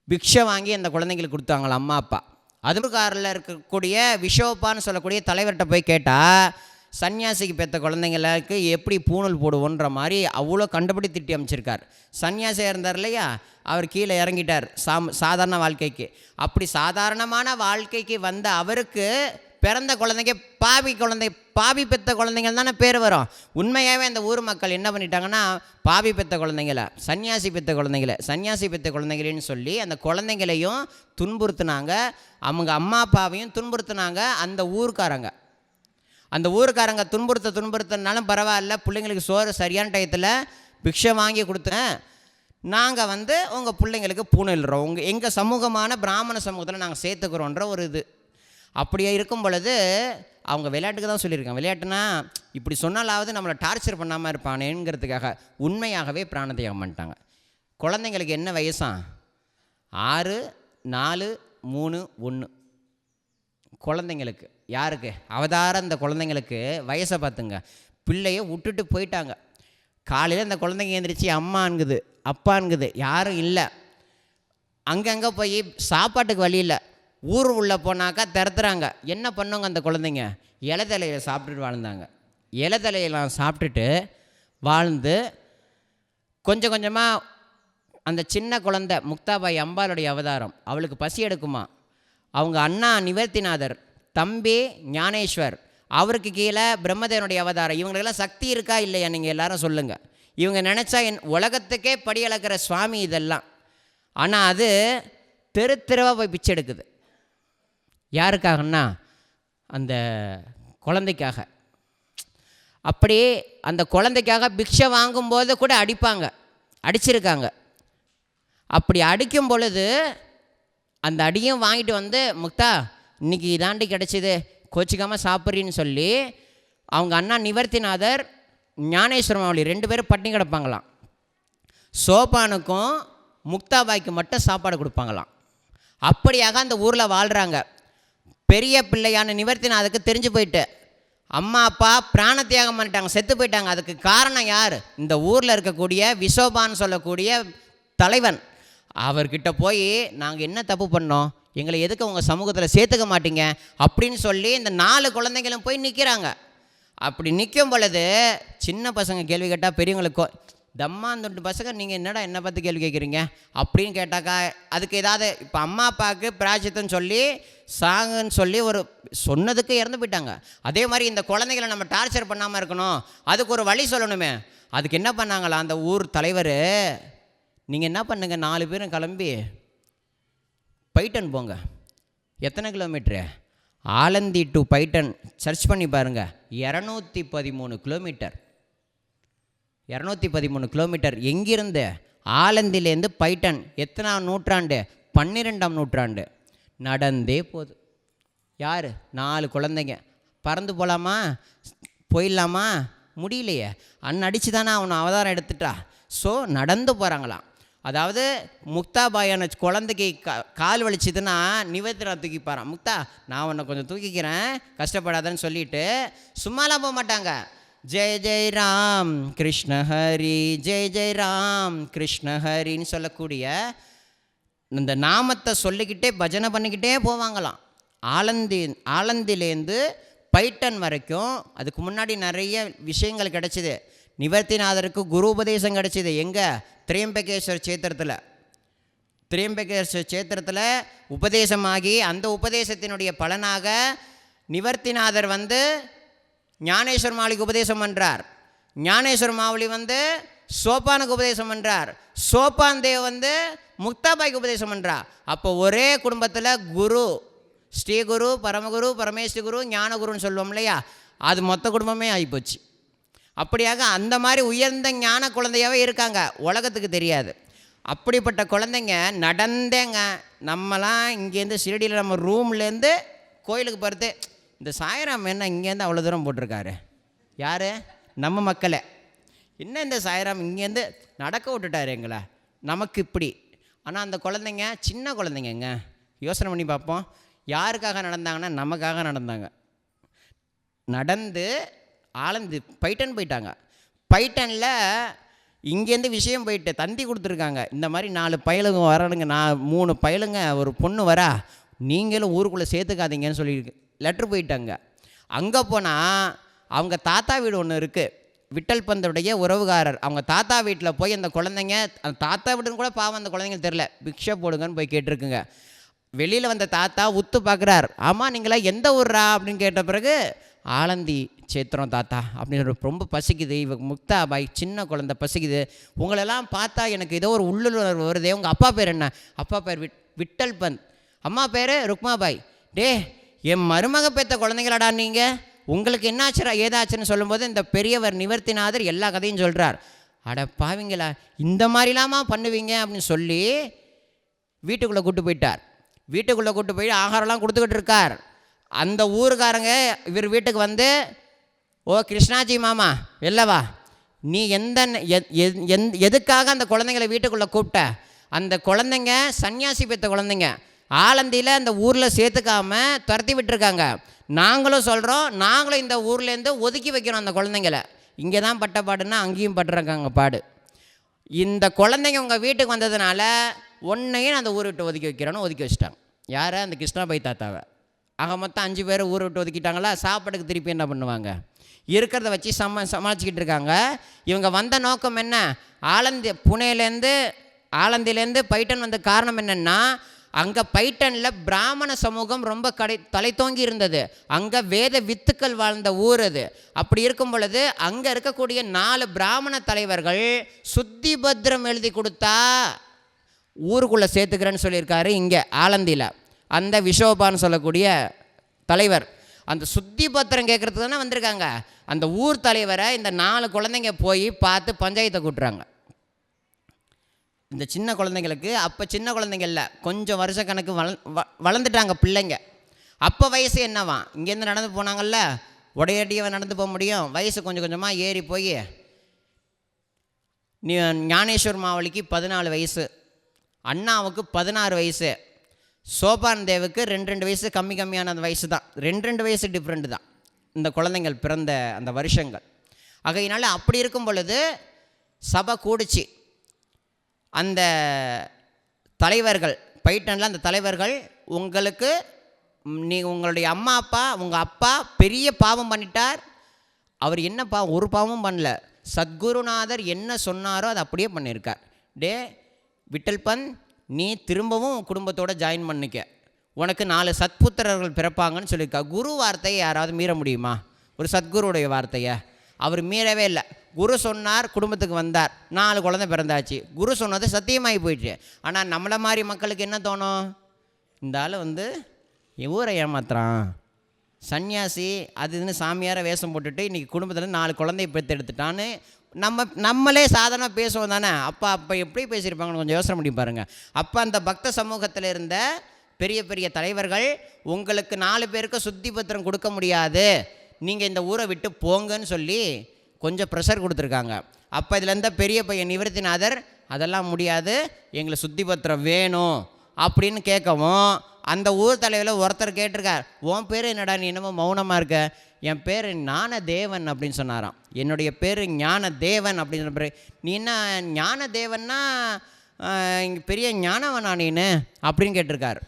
பிக்ஷை வாங்கி அந்த குழந்தைங்களுக்கு கொடுத்தாங்களா அம்மா அப்பா. அதுக்காரில் இருக்கக்கூடிய விஷோப்பான்னு சொல்லக்கூடிய தலைவர்கிட்ட போய் கேட்டால், சன்னியாசிக்கு பெற்ற குழந்தைங்களுக்கு எப்படி பூணூல் போடுவோன்ற மாதிரி அவ்வளோ கண்டுபிடி திட்டி அமைச்சிருக்கார். சன்னியாசியாக இருந்தார் இல்லையா, அவர் கீழே இறங்கிட்டார் சாதாரண வாழ்க்கைக்கு. அப்படி சாதாரணமான வாழ்க்கைக்கு வந்த அவருக்கு பிறந்த குழந்தைங்க பாவி பெற்ற குழந்தைங்கள் தானே பேர் வரும். உண்மையாகவே அந்த ஊர் மக்கள் என்ன பண்ணிட்டாங்கன்னா, பாவி பெற்ற குழந்தைங்கள, சன்னியாசி பெற்ற குழந்தைங்களேன்னு சொல்லி அந்த குழந்தைங்களையும் துன்புறுத்துனாங்க, அவங்க அம்மா அப்பாவையும் துன்புறுத்துனாங்க. அந்த ஊருக்காரங்க துன்புறுத்தினாலும் பரவாயில்ல, பிள்ளைங்களுக்கு சோறு சரியான டயத்தில் பிக்ஷை வாங்கி கொடுத்தேன், நாங்கள் உங்கள் பிள்ளைங்களுக்கு பூணிடுறோம், எங்கள் சமூகமான பிராமண சமூகத்தில் நாங்கள் சேர்த்துக்கிறோன்ற ஒரு இது. அப்படியே இருக்கும் பொழுது அவங்க விளையாட்டுக்கு தான் சொல்லியிருக்காங்க. விளையாட்டுனா இப்படி சொன்னாலாவது நம்மளை டார்ச்சர் பண்ணாமல் இருப்பானேங்கிறதுக்காக உண்மையாகவே பிராணத்தியாகம் பண்ணிட்டாங்க. குழந்தைங்களுக்கு என்ன வயசா? 6, 4, 3, 1 குழந்தைங்களுக்கு. யாருக்கு அவதாரம்? இந்த குழந்தைங்களுக்கு வயசை பார்த்துங்க. பிள்ளையை விட்டுட்டு போயிட்டாங்க. காலையில் இந்த குழந்தைங்க எழுந்திரிச்சு அம்மாங்குது அப்பாங்குது, யாரும் இல்லை. அங்கங்கே போய் சாப்பாட்டுக்கு வழி இல்லை. ஊர் உள்ளே போனாக்கா திறத்துறாங்க. என்ன பண்ணுங்க அந்த குழந்தைங்க? இலைத்தலையில் சாப்பிட்டுட்டு வாழ்ந்தாங்க. இலைத்தலையெல்லாம் சாப்பிட்டுட்டு வாழ்ந்து கொஞ்சம் கொஞ்சமாக அந்த சின்ன குழந்தை முக்தாபாய் அம்பாளுடைய அவதாரம், அவளுக்கு பசி எடுக்குமா. அவங்க அண்ணா நிவர்த்திநாதர், தம்பி ஞானேஸ்வர், அவருக்கு கீழே பிரம்மதேவனுடைய அவதாரம். இவங்களுக்கெல்லாம் சக்தி இருக்கா இல்லையா? நீங்கள் எல்லாரும் சொல்லுங்கள். இவங்க நினச்சா உலகத்துக்கே படி அளக்கிற சுவாமி இதெல்லாம். ஆனால் அது தெருவாக போய் பிச்சை எடுக்குது. யாருக்காகன்னா அந்த குழந்தைக்காக. அப்படியே அந்த குழந்தைக்காக பிக்ஷை வாங்கும்போது கூட அடிச்சிருக்காங்க. அப்படி அடிக்கும் பொழுது அந்த அடியும் வாங்கிட்டு முக்தா இன்றைக்கி இதாண்டி கிடச்சிது, கோச்சிக்காமல் சாப்பிட்றின்னு சொல்லி அவங்க அண்ணா நிவர்த்திநாதர், ஞானேஸ்வர மாவுளி 2 பேரும் பட்டினி கிடப்பாங்களாம். சோபானுக்கும் முக்தாபாய்க்கு மட்டும் சாப்பாடு கொடுப்பாங்களாம். அப்படியாக அந்த ஊரில் வாழ்கிறாங்க. பெரிய பிள்ளையான நிவர்த்திநாதருக்கு தெரிஞ்சு போயிட்டு அம்மா அப்பா பிராண தியாகம் பண்ணிட்டாங்க, செத்து போயிட்டாங்க. அதுக்கு காரணம் யார்? இந்த ஊரில் இருக்கக்கூடிய விசோபான்னு சொல்லக்கூடிய தலைவன். அவர்கிட்ட போய் நாங்கள் என்ன தப்பு பண்ணோம், எங்களை எதுக்கு உங்கள் சமூகத்தில் சேர்த்துக்க மாட்டீங்க அப்படின்னு சொல்லி இந்த 4 குழந்தைங்களும் போய் நிற்கிறாங்க. அப்படி நிற்கும் பொழுது சின்ன பசங்க கேள்வி கேட்டால் பெரியவங்களுக்கு தம்மாந்தொண்டு பசங்க நீங்கள் என்னடா என்ன பார்த்து கேள்வி கேட்குறீங்க அப்படின்னு கேட்டாக்கா அதுக்கு ஏதாவது இப்போ அம்மா அப்பாவுக்கு பிராய்ச்சித்தம் சொல்லி சாங்குன்னு சொல்லி ஒரு சொன்னதுக்கு இறந்து போயிட்டாங்க. அதே மாதிரி இந்த குழந்தைகளை நம்ம டார்ச்சர் பண்ணாமல் இருக்கணும், அதுக்கு ஒரு வழி சொல்லணுமே. அதுக்கு என்ன பண்ணாங்களா அந்த ஊர் தலைவர், நீங்கள் என்ன பண்ணுங்க, 4 பேரும் கிளம்பி பைட்டன் போங்க. எத்தனை kilometre? Alandi to Paithan search பண்ணி பாருங்கள். 213 கிலோமீட்டர். 213 கிலோமீட்டர். எங்கிருந்து? ஆலந்திலேருந்து பைட்டன். எத்தனாம் நூற்றாண்டு? 12ஆம் நூற்றாண்டு. நடந்தே போகுது. யார்? 4 குழந்தைங்க. பறந்து போகலாமா? போயிடலாமா? முடியலையே. அடிச்சு தானே அவனை அவதாரம் எடுத்துட்டா. ஸோ நடந்து போகிறாங்களாம். அதாவது முக்தாபாயான குழந்தைக்கு கால் வலிச்சுதுன்னா நிவேதனா தூக்கிப்பாரான். முக்தா, நான் உன்னை கொஞ்சம் தூக்கிக்கிறேன், கஷ்டப்படாதன்னு சொல்லிட்டு சும்மாலாம் போக மாட்டாங்க. ஜெய் ஜெய் ராம் கிருஷ்ண ஹரி, ஜெய் ஜெய் ராம் கிருஷ்ண ஹரின்னு சொல்லக்கூடிய இந்த நாமத்தை சொல்லிக்கிட்டே பஜனை பண்ணிக்கிட்டே போவாங்களாம். ஆலந்திலேருந்து பைட்டன் வரைக்கும். அதுக்கு முன்னாடி நிறைய விஷயங்கள் கிடச்சிது. நிவர்த்திநாதருக்கு குரு உபதேசம் கிடச்சிது. எங்கே? திரியம்பகேஸ்வர் சேத்திரத்தில். திரியம்பகேஸ்வர் சேத்திரத்தில் உபதேசமாகி அந்த உபதேசத்தினுடைய பலனாக நிவர்த்திநாதர் ஞானேஸ்வர் மாவுளிக்கு உபதேசம் பண்ணுறார். ஞானேஸ்வர் மாவுளி சோப்பானுக்கு உபதேசம் பண்ணுறார். சோப்பான் தேவ் முக்தாபாய்க்கு உபதேசம் பண்ணுறார். அப்போ ஒரே குடும்பத்தில் குரு, ஸ்ரீகுரு, பரமகுரு, பரமேஸ்வரி குரு, ஞானகுருன்னு சொல்லுவோம் இல்லையா, அது மொத்த குடும்பமே ஆகிப்போச்சு. அப்படியாக அந்த மாதிரி உயர்ந்த ஞான குழந்தையாகவே இருக்காங்க, உலகத்துக்கு தெரியாது. அப்படிப்பட்ட குழந்தைங்க நடந்தேங்க. நம்மலாம் இங்கேருந்து ஷிரடியில் நம்ம ரூம்லேருந்து கோயிலுக்கு போகிறது. இந்த சாய்ராம் என்ன இங்கேருந்து அவ்வளோ தூரம் போட்டிருக்காரு? யார்? நம்ம மக்களை. என்ன இந்த சாய்ராம் இங்கேருந்து நடக்க விட்டுட்டாரு எங்களை, நமக்கு இப்படி. ஆனால் அந்த குழந்தைங்க சின்ன குழந்தைங்க. யோசனை பண்ணி பார்ப்போம். யாருக்காக நடந்தாங்கன்னா நமக்காக நடந்தாங்க. நடந்து ஆலந்து பைட்டன் போயிட்டாங்க. பைட்டனில் இங்கேருந்து விஷயம் போயிட்டு தந்தி கொடுத்துருக்காங்க. இந்த மாதிரி 4 பயலுங்க வரணுங்க, 3 பயலுங்க, ஒரு பொண்ணு வரா, நீங்களும் ஊருக்குள்ளே சேர்த்துக்காதீங்கன்னு சொல்லி லெட்ரு போயிட்டாங்க. அங்கே போனால் அவங்க தாத்தா வீடு ஒன்று இருக்குது. விட்டல் பந்தோடைய உறவுகாரர். அவங்க தாத்தா வீட்டில் போய் அந்த குழந்தைங்க, அந்த தாத்தா வீடுன்னு கூட பாவம் அந்த குழந்தைங்க தெரில, பிக்ஷை போடுங்கன்னு போய் கேட்டிருக்குங்க. வெளியில் வந்த தாத்தா உத்து பார்க்குறார். ஆமாம், நீங்களா எந்த ஊர்ரா அப்படின்னு கேட்ட பிறகு ஆலந்தி சேத்திரம் தாத்தா அப்படின்னு. ரொம்ப பசிக்குது, இவ முக்தாபாய் சின்ன குழந்தை பசிக்குது, உங்களெல்லாம் பார்த்தா எனக்கு ஏதோ ஒரு உள்ளுணர்வு வருதே. உங்கள் அப்பா பேர் என்ன? அப்பா பேர் விட்டல் பந்த், அம்மா பேர் ருக்மாபாய். டே, என் மருமக பெற்ற குழந்தைங்களாடா நீங்கள், உங்களுக்கு என்னாச்சுரா ஏதாச்சுன்னு சொல்லும்போது இந்த பெரியவர் நிவர்த்திநாதர் எல்லா கதையும் சொல்கிறார். அட பாவிங்களா, இந்த மாதிரிலாமா பண்ணுவீங்க அப்படின்னு சொல்லி வீட்டுக்குள்ளே கூப்பிட்டு போயிட்டார். வீட்டுக்குள்ளே கூப்பிட்டு போய் ஆகாரம்லாம் கொடுத்துக்கிட்டு இருக்கார். அந்த ஊருக்காரங்க இவர் வீட்டுக்கு ஓ கிருஷ்ணாஜி மாமா வெல்லவா, நீ எதுக்காக அந்த குழந்தைங்களை வீட்டுக்குள்ளே கூப்பிட்ட? அந்த குழந்தைங்க சன்னியாசி பெற்ற குழந்தைங்க, ஆலந்தியில் அந்த ஊரில் சேர்த்துக்காமல் துரத்தி விட்டுருக்காங்க. நாங்களும் சொல்கிறோம், நாங்களும் இந்த ஊர்லேருந்து ஒதுக்கி வைக்கிறோம் அந்த குழந்தைங்களை. இங்கே தான் பட்ட பாடுன்னா அங்கேயும் பட்டுருக்காங்க பாடு. இந்த குழந்தைங்க உங்கள் வீட்டுக்கு வந்ததுனால ஒன்றையும் அந்த ஊரை விட்டு ஒதுக்கி வைக்கிறோன்னு ஒதுக்கி வச்சுட்டாங்க. யாரை? அந்த கிருஷ்ணாபாய் தாத்தாவை. ஆக மொத்தம் 5 பேர் ஊரை விட்டு ஒதுக்கிட்டாங்களா. சாப்பாட்டுக்கு திருப்பி என்ன பண்ணுவாங்க? இருக்கிறத வச்சு சமாளிச்சுக்கிட்டு இருக்காங்க. இவங்க வந்த நோக்கம் என்ன? ஆலந்திலேருந்து பைட்டன் காரணம் என்னென்னா, அங்கே பைட்டனில் பிராமண சமூகம் ரொம்ப தலைத்தோங்கி இருந்தது. அங்கே வேத வித்துக்கள் வாழ்ந்த ஊர் அது. அப்படி இருக்கும் பொழுது அங்கே இருக்கக்கூடிய 4 பிராமண தலைவர்கள் சுத்தி பத்திரம் எழுதி கொடுத்தா ஊருக்குள்ளே சேர்த்துக்கிறேன்னு சொல்லியிருக்காரு. இங்கே ஆலந்தியில் அந்த விஷோபான்னு சொல்லக்கூடிய தலைவர் அந்த சுத்தி பத்திரம் கேட்குறதுக்கு தானே வந்திருக்காங்க. அந்த ஊர் தலைவரை இந்த 4 குழந்தைங்க போய் பார்த்து பஞ்சாயத்தை கூட்டுறாங்க. இந்த சின்ன குழந்தைங்களுக்கு, அப்போ சின்ன குழந்தைங்க இல்லை, கொஞ்சம் வருஷ கணக்கு வளர்ந்துட்டாங்க பிள்ளைங்க. அப்போ வயசு என்னவா? இங்கேருந்து நடந்து போனாங்கல்ல, உடையடியவன் நடந்து போக முடியும். வயசு கொஞ்சம் கொஞ்சமாக ஏறி போய் ஞானேஸ்வர் மாவுளிக்கு 14 வயசு, அண்ணாவுக்கு 16 வயசு, சோபான் தேவுக்கு 2 வயசு கம்மியான அந்த வயசு தான். 2 வயசு டிஃப்ரெண்ட்டு தான் இந்த குழந்தைங்கள் பிறந்த அந்த வருஷங்கள். ஆகையினால அப்படி இருக்கும் பொழுது சபை கூடிச்சு. அந்த தலைவர்கள் பைட்டனில் அந்த தலைவர்கள், உங்களுக்கு உங்களுடைய அம்மா அப்பா, உங்கள் அப்பா பெரிய பாவம் பண்ணிட்டார். அவர் என்ன ஒரு பாவமும் பண்ணல, சத்குருநாதர் என்ன சொன்னாரோ அதை அப்படியே பண்ணியிருக்கார். டே விட்டல் பந்த், நீ திரும்பவும் குடும்பத்தோடு ஜாயின் பண்ணிக்க, உனக்கு 4 சத்புத்திரர்கள் பிறப்பாங்கன்னு சொல்லியிருக்கா. குரு வார்த்தையை யாராவது மீற முடியுமா? ஒரு சத்குருடைய வார்த்தையை அவர் மீறவே இல்லை. குரு சொன்னார், குடும்பத்துக்கு வந்தார், 4 குழந்தை பிறந்தாச்சு. குரு சொன்னது சத்தியமாகி போயிடுச்சு. ஆனால் நம்மளை மாதிரி மக்களுக்கு என்ன தோணும்? இந்த ஆள் வந்து ஊரை ஏமாத்துறான், சன்னியாசி அது இதுன்னு சாமியாரை வேஷம் போட்டுட்டு இன்றைக்கி குடும்பத்தில் 4 குழந்தைய பெற்றெடுத்துட்டான்னு நம்மளே சாதாரணமாக பேசுவோம் தானே. அப்போ எப்படி பேசியிருப்பாங்கன்னு கொஞ்சம் யோசனை பண்ணி பாருங்கள். அப்போ அந்த பக்த சமூகத்தில் இருந்த பெரிய பெரிய தலைவர்கள் உங்களுக்கு 4 பேருக்கு சுத்தி பத்திரம் கொடுக்க முடியாது, நீங்கள் இந்த ஊரை விட்டு போங்கன்னு சொல்லி கொஞ்சம் ப்ரெஷர் கொடுத்துருக்காங்க. அப்போ இதில் இருந்த பெரிய பையன் நிவர்த்திநாதர் அதெல்லாம் முடியாது, எங்களுக்கு சுத்தி பத்திரம் வேணும் அப்படின்னு கேட்கவும் அந்த ஊர் தலைவரில் ஒருத்தர் கேட்டிருக்கார், உன் பேர் என்னடா, நீ என்னமோ மௌனமாக இருக்க? என் பேர் ஞானதேவன் அப்படின்னு சொன்னாராம். என்னுடைய பேர் ஞானதேவன் அப்படின்னு சொன்ன பேர், நீ என்ன ஞானதேவன்னா இங்கே பெரிய ஞானவனா நீனு அப்படின்னு கேட்டிருக்கார்.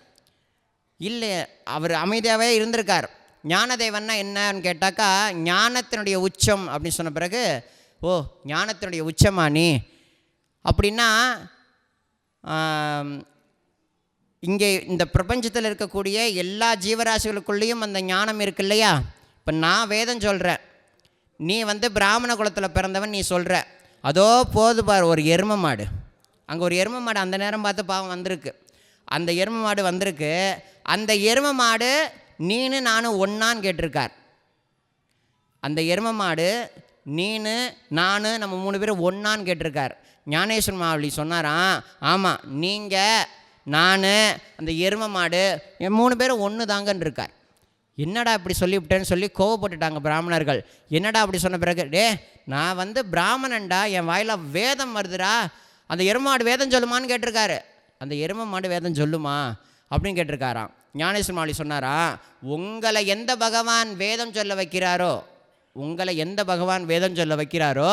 இல்லை, அவர் அமைதியாகவே இருந்திருக்கார். ஞானதேவன்னா என்னன்னு கேட்டாக்கா, ஞானத்தினுடைய உச்சம் அப்படின்னு சொன்ன பிறகு, ஓ ஞானத்தினுடைய உச்சமா நீ அப்படின்னா, இங்கே இந்த பிரபஞ்சத்தில் இருக்கக்கூடிய எல்லா ஜீவராசிகளுக்குள்ளேயும் அந்த ஞானம் இருக்கு இல்லையா? இப்போ நான் வேதம் சொல்கிறேன், நீ வந்து பிராமண குலத்தில் பிறந்தவன் நீ சொல்கிற, அதோ போது பார் ஒரு எருமை மாடு, அங்கே ஒரு எருமை மாடு அந்த நேரம் பார்த்து பாவம் வந்திருக்கு. அந்த எருமை மாடு வந்திருக்கு, அந்த எருமை மாடு நீனு நானும் ஒன்னான்னு கேட்டிருக்கார். அந்த எருமை மாடு நீனு நான் நம்ம 3 பேரும் ஒன்னான்னு கேட்டிருக்கார். ஞானேஸ்வர மாவளி சொன்னாராம், ஆமாம் நீங்கள் நான் அந்த எருமை மாடு 3 பேரும் ஒன்று தாங்கன்னு இருக்கார். என்னடா இப்படி சொல்லிவிட்டேன்னு சொல்லி கோவப்பட்டுட்டாங்க பிராமணர்கள். என்னடா அப்படி சொன்ன பிறகு, டே நான் வந்து பிராமணன்டா, என் வாயில் வேதம் வருதுடா, அந்த எருமை மாடு வேதம் சொல்லுமான்னு கேட்டிருக்காரு. அந்த எருமை மாடு வேதம் சொல்லுமா அப்படின்னு கேட்டிருக்காராம். ஞானேஸ்வர மாவளி சொன்னாரா, உங்களை எந்த பகவான் வேதம் சொல்ல வைக்கிறாரோ, உங்களை எந்த பகவான் வேதம் சொல்ல வைக்கிறாரோ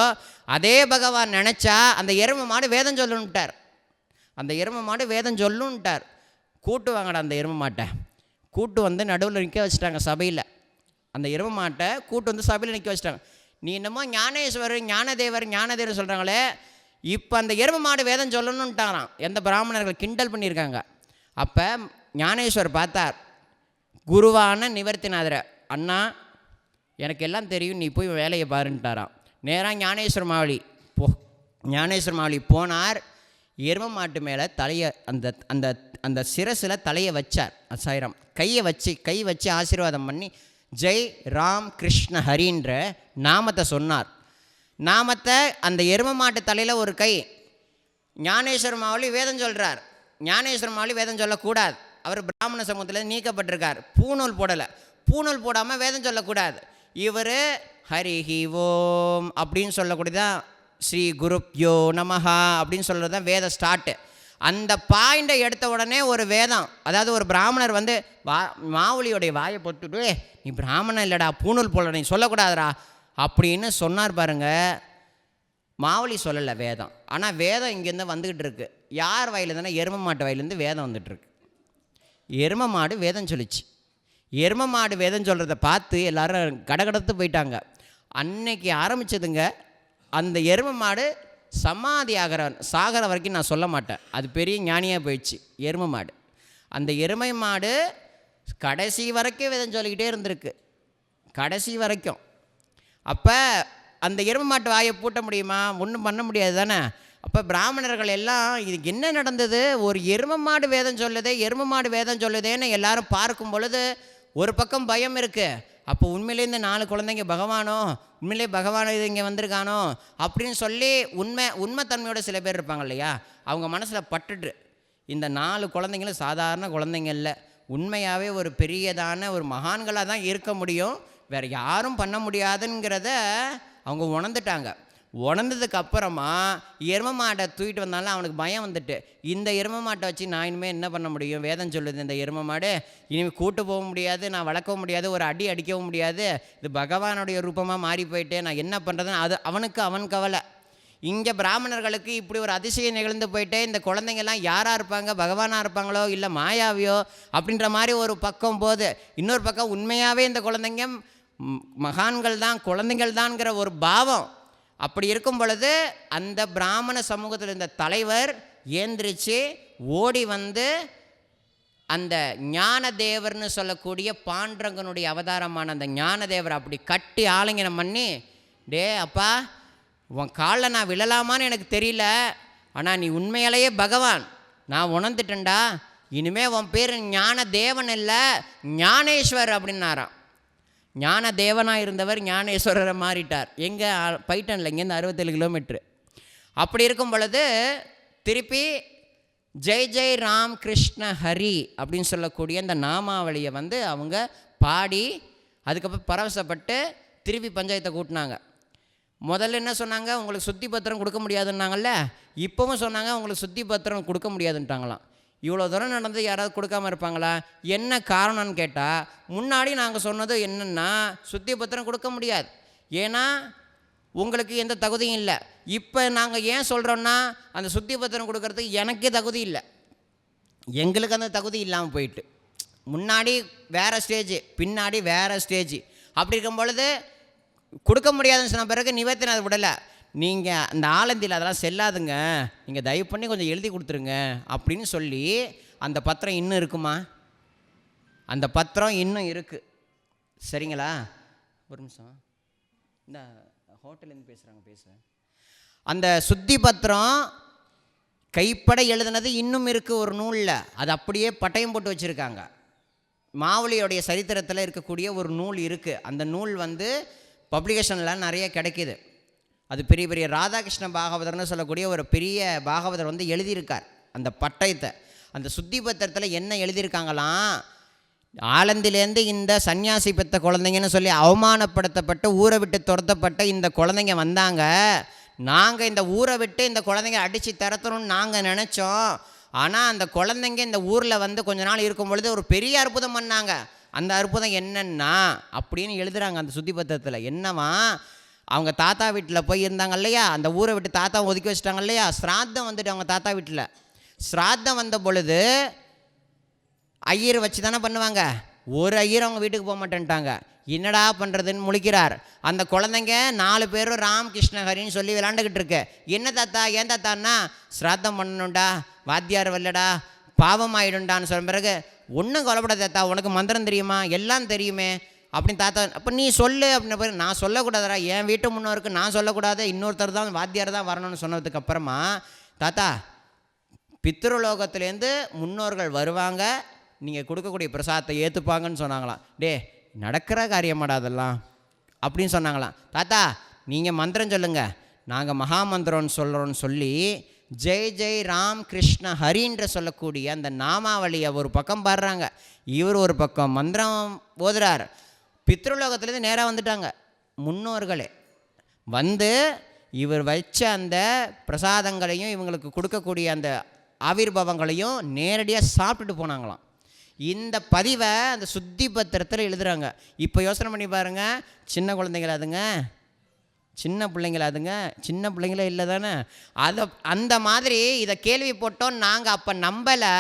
அதே பகவான் நினச்சா அந்த எருமை மாடு வேதம் சொல்லுன்ட்டார். அந்த எருமை மாடு வேதம் சொல்லுன்ட்டார். கூட்டு வாங்கடா அந்த எருமை மாட்டை, கூட்டு வந்து நடுவில் நிற்க வச்சுட்டாங்க சபையில். அந்த எருமை மாட்டை கூட்டு வந்து சபையில் நிற்க வச்சுட்டாங்க. நீ என்னமோ ஞானேஸ்வரர் ஞானதேவர் சொல்கிறாங்களே, இப்போ அந்த எருமை மாடு வேதம் சொல்லணுன்ட்டாராம். எந்த பிராமணர்கள் கிண்டல் பண்ணியிருக்காங்க. அப்போ ஞானேஸ்வர் பார்த்தார் குருவான நிவர்த்திநாதரை, அண்ணா எனக்கு எல்லாம் தெரியும், நீ போய் வேலையை பாருன்ட்டாராம். நேராக ஞானேஸ்வர மாவளி போனார். எருமை மாட்டு மேலே தலையை அந்த அந்த அந்த சிரசில் தலையை வச்சார். சாயிரம் கை வச்சு ஆசீர்வாதம் பண்ணி ஜெய் ராம் கிருஷ்ண ஹரின்ற நாமத்தை சொன்னார். நாமத்தை அந்த எருமை மாட்டு தலையில் ஒரு கை. ஞானேஸ்வர மாவளி வேதம் சொல்கிறார். ஞானேஸ்வர மாவளி வேதம் சொல்லக்கூடாது, அவர் பிராமண சமூகத்தில் நீக்கப்பட்டிருக்கார். பூணூல் போடலை. பூணூல் போடாமல் வேதம் சொல்லக்கூடாது. இவர் ஹரிஹி ஓம் அப்படின்னு சொல்லக்கூடியதான் ஸ்ரீ குருப்யோ நமஹா அப்படின்னு சொல்கிறது தான் வேத ஸ்டார்ட்டு. அந்த பாயிண்டை எடுத்த உடனே ஒரு வேதம், அதாவது ஒரு பிராமணர் வந்து மாவுளியோடைய வாயை பொத்துட்டு, நீ பிராமணன் இல்லைடா, பூணூல் போடல, நீ சொல்லக்கூடாதுடா அப்படின்னு சொன்னார் பாருங்க. மாவுளி சொல்லலை வேதம், ஆனால் வேதம் இங்கேருந்து வந்துக்கிட்டு இருக்கு. யார் வாயிலேருந்துன்னா எருமை மாட்டு வாயிலேருந்து வேதம் வந்துட்டுருக்கு. எருமை மாடு வேதம் சொல்லிச்சு. எருமை மாடு வேதம் சொல்கிறத பார்த்து எல்லோரும் கடகடத்து போயிட்டாங்க. அன்னைக்கு ஆரம்பித்ததுங்க அந்த எருமை மாடு சமாதி சாகிற வரைக்கும் நான் சொல்ல மாட்டேன், அது பெரிய ஞானியாக போயிடுச்சு எருமை மாடு. அந்த எருமை மாடு கடைசி வரைக்கும் வேதம் சொல்லிக்கிட்டே இருந்திருக்கு, கடைசி வரைக்கும். அப்போ அந்த எருமை மாட்டு வாயை பூட்ட முடியுமா? ஒன்றும் பண்ண முடியாது தானே. அப்போ பிராமணர்கள் எல்லாம் இதுக்கு என்ன நடந்தது, ஒரு எருமை மாடு வேதம் சொல்லுதேன்னு எல்லாரும் பார்க்கும் பொழுது ஒரு பக்கம் பயம் இருக்குது. அப்போ உண்மையிலே இந்த 4 குழந்தைங்க பகவானோ, உண்மையிலே பகவானோ இது இங்கே வந்திருக்கானோ அப்படின்னு சொல்லி உண்மைத்தன்மையோட சில பேர் இருப்பாங்க இல்லையா, அவங்க மனசில் பட்டுட்டு, இந்த 4 குழந்தைங்களும் சாதாரண குழந்தைங்க இல்லை, உண்மையாகவே ஒரு பெரியதான ஒரு மகான்களாக தான் இருக்க முடியும், வேறு யாரும் பண்ண முடியாதுங்கிறத அவங்க உணர்ந்துட்டாங்க. உணர்ந்ததுக்கு அப்புறமா எருமை மாட்டை தூக்கிட்டு வந்தாலும் அவனுக்கு பயம் வந்துட்டு, இந்த எருமை மாட்டை வச்சு நான் இனிமேல் என்ன பண்ண முடியும், வேதம் சொல்லுது இந்த எருமை மாடு, இனிமேல் கூட்டு போக முடியாது, நான் வளர்க்கவும் முடியாது, ஒரு அடி அடிக்கவும் முடியாது, இது பகவானுடைய ரூபமாக மாறி போயிட்டு நான் என்ன பண்ணுறதுன்னு அது அவன் கவலை. இங்கே பிராமணர்களுக்கு இப்படி ஒரு அதிசயம் நிகழ்ந்து போயிட்டே, இந்த குழந்தைங்கள்லாம் யாராக இருப்பாங்க, பகவானாக இருப்பாங்களோ இல்லை மாயாவியோ அப்படின்ற மாதிரி ஒரு பக்கம் போது, இன்னொரு பக்கம் உண்மையாகவே இந்த குழந்தைங்க மகான்கள் தான், குழந்தைகள் தான்ங்கிற ஒரு பாவம். அப்படி இருக்கும் பொழுது அந்த பிராமண சமூகத்தில் இருந்த தலைவர் ஏந்திரிச்சு ஓடி வந்து அந்த ஞானதேவர்னு சொல்லக்கூடிய பாண்டரங்கனுடைய அவதாரமான அந்த ஞானதேவர் அப்படி கட்டி ஆலிங்கனம் பண்ணி, டே அப்பா உன் காலில் நான் விழலாமான்னு எனக்கு தெரியல, ஆனால் நீ உண்மையிலேயே பகவான், நான் உணர்ந்துட்டேன்டா, இனிமே உன் பேர் ஞான தேவன் இல்லை ஞானேஸ்வர் அப்படின்னாராம். ஞான தேவனாக இருந்தவர் ஞானேஸ்வரரை மாறிட்டார். எங்கே? பைட்டனில், இங்கேருந்து 67 கிலோமீட்ரு. அப்படி இருக்கும் பொழுது திருப்பி ஜெய் ஜெய் ராம் கிருஷ்ண ஹரி அப்படின்னு சொல்லக்கூடிய அந்த நாமாவளியை வந்து அவங்க பாடி அதுக்கப்புறம் பரவசப்பட்டு திருப்பி பஞ்சாயத்தை கூட்டினாங்க. முதல்ல என்ன சொன்னாங்க? உங்களுக்கு சுத்தி பத்திரம் கொடுக்க முடியாதுன்னாங்கல்ல, இப்போவும் சொன்னாங்க உங்களுக்கு சுத்தி பத்திரம் கொடுக்க முடியாதுன்ட்டாங்களாம். இவ்வளோ தூரம் நடந்து யாராவது கொடுக்காமல் இருப்பாங்களா? என்ன காரணம்னு கேட்டால், முன்னாடி நாங்கள் சொன்னது என்னென்னா சுத்தி பத்திரம் கொடுக்க முடியாது, ஏன்னா உங்களுக்கு எந்த தகுதியும் இல்லை. இப்போ நாங்கள் ஏன் சொல்கிறோன்னா, அந்த சுத்தி பத்திரம் கொடுக்கறதுக்கு எனக்கே தகுதி இல்லை, எங்களுக்கு அந்த தகுதி இல்லாமல் போயிட்டு, முன்னாடி வேறு ஸ்டேஜ், பின்னாடி வேறு ஸ்டேஜ். அப்படி இருக்கும் பொழுது கொடுக்க முடியாதுன்னு சொன்ன பிறகு நிவர்த்தினை அதை விடலை, நீங்கள் அந்த ஆலந்தியில் அதெல்லாம் செல்லாதுங்க, நீங்கள் தயவு பண்ணி கொஞ்சம் எழுதி கொடுத்துருங்க அப்படின்னு சொல்லி அந்த பத்திரம் இன்னும் இருக்குமா? அந்த பத்திரம் இன்னும் இருக்குது. சரிங்களா? ஒரு நிமிஷம், இந்த ஹோட்டல்லேருந்து பேசுகிறாங்க. அந்த சுத்தி பத்திரம் கைப்பட எழுதுனது இன்னும் இருக்குது ஒரு நூலில், அது அப்படியே பட்டயம் போட்டு வச்சுருக்காங்க. மாவுளியோடைய சரித்திரத்தில் இருக்கக்கூடிய ஒரு நூல் இருக்குது. அந்த நூல் வந்து பப்ளிகேஷனில் நிறைய கிடைக்கிது. அது பெரிய பெரிய ராதாகிருஷ்ண பாகவதர்னு சொல்லக்கூடிய ஒரு பெரிய பாகவதர் வந்து எழுதியிருக்கார் அந்த பட்டயத்தை. அந்த சுத்தி பத்திரத்தில் என்ன எழுதியிருக்காங்களாம், ஆலந்திலேருந்து இந்த சன்னியாசி பெற்ற குழந்தைங்கன்னு சொல்லி அவமானப்படுத்தப்பட்டு ஊரை விட்டு துரத்தப்பட்ட இந்த குழந்தைங்க வந்தாங்க, நாங்கள் இந்த ஊரை விட்டு இந்த குழந்தைங்க அடித்து திரத்தணும்னு நாங்கள் நினச்சோம், ஆனால் அந்த குழந்தைங்க இந்த ஊரில் வந்து கொஞ்ச நாள் இருக்கும் பொழுது ஒரு பெரிய அற்புதம் பண்ணாங்க. அந்த அற்புதம் என்னன்னா அப்படின்னு எழுதுகிறாங்க அந்த சுத்தி பத்திரத்தில். என்னவா, அவங்க தாத்தா வீட்டில் போய் இருந்தாங்க இல்லையா, அந்த ஊரை விட்டு தாத்தா ஒதுக்கி வச்சுட்டாங்க இல்லையா, ஸ்ராத்தம் வந்துட்டு அவங்க தாத்தா வீட்டில் ஸ்ராத்தம் வந்த பொழுது ஐயர் வச்சு தானே பண்ணுவாங்க, ஒரு ஐயர் அவங்க வீட்டுக்கு போக மாட்டேன்ட்டாங்க. என்னடா பண்ணுறதுன்னு முழிக்கிறார். அந்த குழந்தைங்க 4 பேரும் ராம் கிருஷ்ண ஹரின்னு சொல்லி விளாண்டுக்கிட்டு இருக்கு. என்ன தாத்தா, ஏன் தாத்தான்னா, ஸ்ராத்தம் பண்ணணும்டா, வாத்தியார் வரலடா, பாவம் ஆகிடும்டான்னு சொன்ன பிறகு, ஒன்றும் கொலைப்படாத தாத்தா, உனக்கு மந்திரம் தெரியுமா, எல்லாம் தெரியுமே அப்படின்னு தாத்தா, அப்போ நீ சொல்லு அப்படின்ன பிறகு, நான் சொல்லக்கூடாதா, என் வீட்டு முன்னோருக்கு நான் சொல்லக்கூடாது, இன்னொருத்தர் தான் வாத்தியார் தான் வரணும்னு சொன்னதுக்கு அப்புறமா, தாத்தா பித்ருலோகத்துலேருந்து முன்னோர்கள் வருவாங்க, நீங்கள் கொடுக்கக்கூடிய பிரசாதத்தை ஏற்றுப்பாங்கன்னு சொன்னாங்களாம். டே நடக்கிற காரியமாடா அதெல்லாம் அப்படின்னு சொன்னாங்களாம். தாத்தா நீங்கள் மந்திரம் சொல்லுங்கள், நாங்கள் மகா மந்திரம்னு சொல்கிறோன்னு சொல்லி ஜெய் ஜெய் ராம் கிருஷ்ண ஹரின்ற சொல்லக்கூடிய அந்த நாமாவளியை ஒரு பக்கம் பாடுறாங்க, இவர் ஒரு பக்கம் மந்திரம் ஓதுறார். பித்ருலோகத்துலேருந்து நேராக வந்துட்டாங்க முன்னோர்களே, வந்து இவர் வச்ச அந்த பிரசாதங்களையும் இவங்களுக்கு கொடுக்கக்கூடிய அந்த ஆவிர்பவங்களையும் நேரடியாக சாப்பிட்டுட்டு போனாங்களாம். இந்த பதிவை அந்த சுத்தி பத்திரத்தில் எழுதுகிறாங்க. இப்போ யோசனை பண்ணி பாருங்கள், சின்ன குழந்தைங்களாதுங்க, சின்ன பிள்ளைங்களாதுங்க, சின்ன பிள்ளைங்களே இல்லை தானே, அதை அந்த மாதிரி இதை கேள்வி போட்டோம் நாங்கள் அப்போ நம்பலை.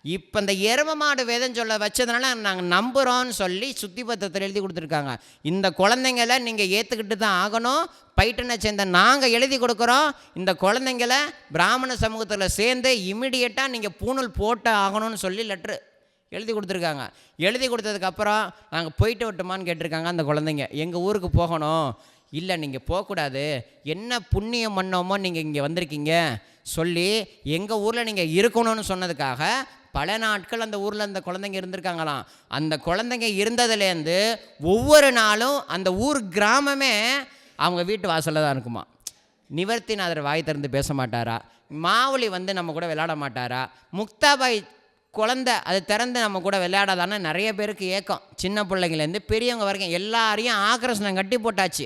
இப்போ இந்த எரும மாடு வேதம் சொல்ல வச்சதுனால நாங்கள் நம்புகிறோன்னு சொல்லி சுத்தி பத்திரத்தில் எழுதி கொடுத்துருக்காங்க. இந்த குழந்தைங்கள நீங்கள் ஏற்றுக்கிட்டு தான் ஆகணும், பைட்டனை சேர்ந்த நாங்கள் எழுதி கொடுக்குறோம், இந்த குழந்தைங்கள பிராமண சமூகத்தில் சேர்ந்து இமிடியேட்டாக நீங்கள் பூணூல் போட்டு ஆகணும்னு சொல்லி லெட்ரு எழுதி கொடுத்துருக்காங்க. எழுதி கொடுத்ததுக்கப்புறம் நாங்கள் போயிட்டு விட்டோமான்னு கேட்டிருக்காங்க அந்த குழந்தைங்க. எங்கள் ஊருக்கு போகணும். இல்லை நீங்கள் போகக்கூடாது, என்ன புண்ணியம் பண்ணோமோ நீங்கள் இங்கே வந்திருக்கீங்க சொல்லி எங்கள் ஊரில் நீங்கள் இருக்கணும்னு சொன்னதுக்காக பல நாட்கள் அந்த ஊரில் அந்த குழந்தைங்க இருந்திருக்காங்களாம். அந்த குழந்தைங்க இருந்ததுலேருந்து ஒவ்வொரு நாளும் அந்த ஊர் கிராமமே அவங்க வீட்டு வாசலில் தான் இருக்குமா. நிவர்த்திநாதர் வாய் திறந்து பேச மாட்டாரா, மாவுளி வந்து நம்ம கூட விளையாட மாட்டாரா, முக்தாபாய் குழந்தை அது திறந்து நம்ம கூட விளையாடாதான்னு நிறைய பேருக்கு ஏக்கம். சின்ன பிள்ளைங்கலேருந்து பெரியவங்க வரைக்கும் எல்லாரையும் ஆக்ரோஷனம் கட்டி போட்டாச்சு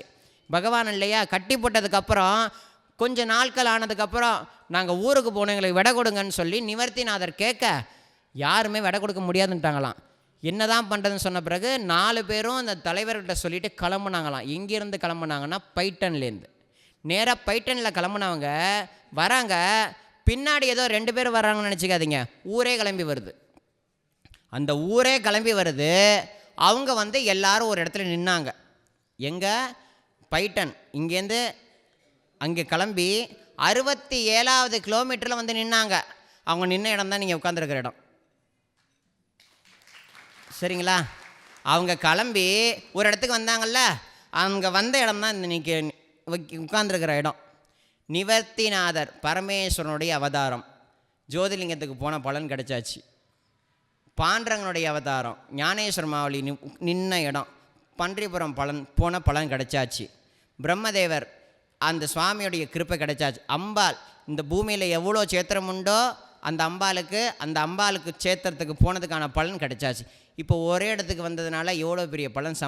பகவான் இல்லையா. கட்டி போட்டதுக்கப்புறம் கொஞ்சம் நாட்கள் ஆனதுக்கப்புறம் நாங்கள் ஊருக்கு போனோம், எங்களுக்கு விடை கொடுங்கன்னு சொல்லி நிவர்த்திநாதர் கேட்க யாருமே விடை கொடுக்க முடியாதுன்ட்டாங்களாம். என்ன தான் பண்ணுறதுன்னு சொன்ன பிறகு 4 பேரும் அந்த தலைவர்கிட்ட சொல்லிவிட்டு கிளம்புனாங்களாம். எங்கேருந்து கிளம்புனாங்கன்னா பைட்டன்லேருந்து. நேராக பைட்டனில் கிளம்புனவங்க வராங்க, பின்னாடி ஏதோ 2 பேர் வர்றாங்கன்னு நினச்சிக்காதீங்க, ஊரே கிளம்பி வருது. அந்த ஊரே கிளம்பி வருது. அவங்க வந்து எல்லாரும் ஒரு இடத்துல நின்னாங்க. எங்கே? பைட்டன். இங்கேருந்து அங்கே கிளம்பி 67வது கிலோமீட்டரில் வந்து நின்னாங்க. அவங்க நின்ன இடம் தான் நீங்கள் உட்காந்துருக்கிற இடம். சரிங்களா? அவங்க கிளம்பி ஒரு இடத்துக்கு வந்தாங்கல்ல, அங்கே வந்த இடம் தான் இந்த உட்கார்ந்துருக்கிற இடம். நிவர்த்திநாதர் பரமேஸ்வரனுடைய அவதாரம், ஜோதிலிங்கத்துக்கு போன பலன் கிடைச்சாச்சு. பாண்டரங்கனுடைய அவதாரம் ஞானேஸ்வர மாவலி நின்ன இடம், பன்றிபுரம் பலன் போன பலன் கிடைச்சாச்சு. பிரம்மதேவர் அந்த சுவாமியுடைய கிருப்பை கிடைச்சாச்சு. அம்பாள் இந்த பூமியில் எவ்வளோ சேத்திரம் உண்டோ அந்த அம்பாளுக்கு சேத்திரத்துக்கு போனதுக்கான பலன் கிடைச்சாச்சு. இப்போ ஒரே இடத்துக்கு வந்ததுனால எவ்வளோ பெரிய பலன்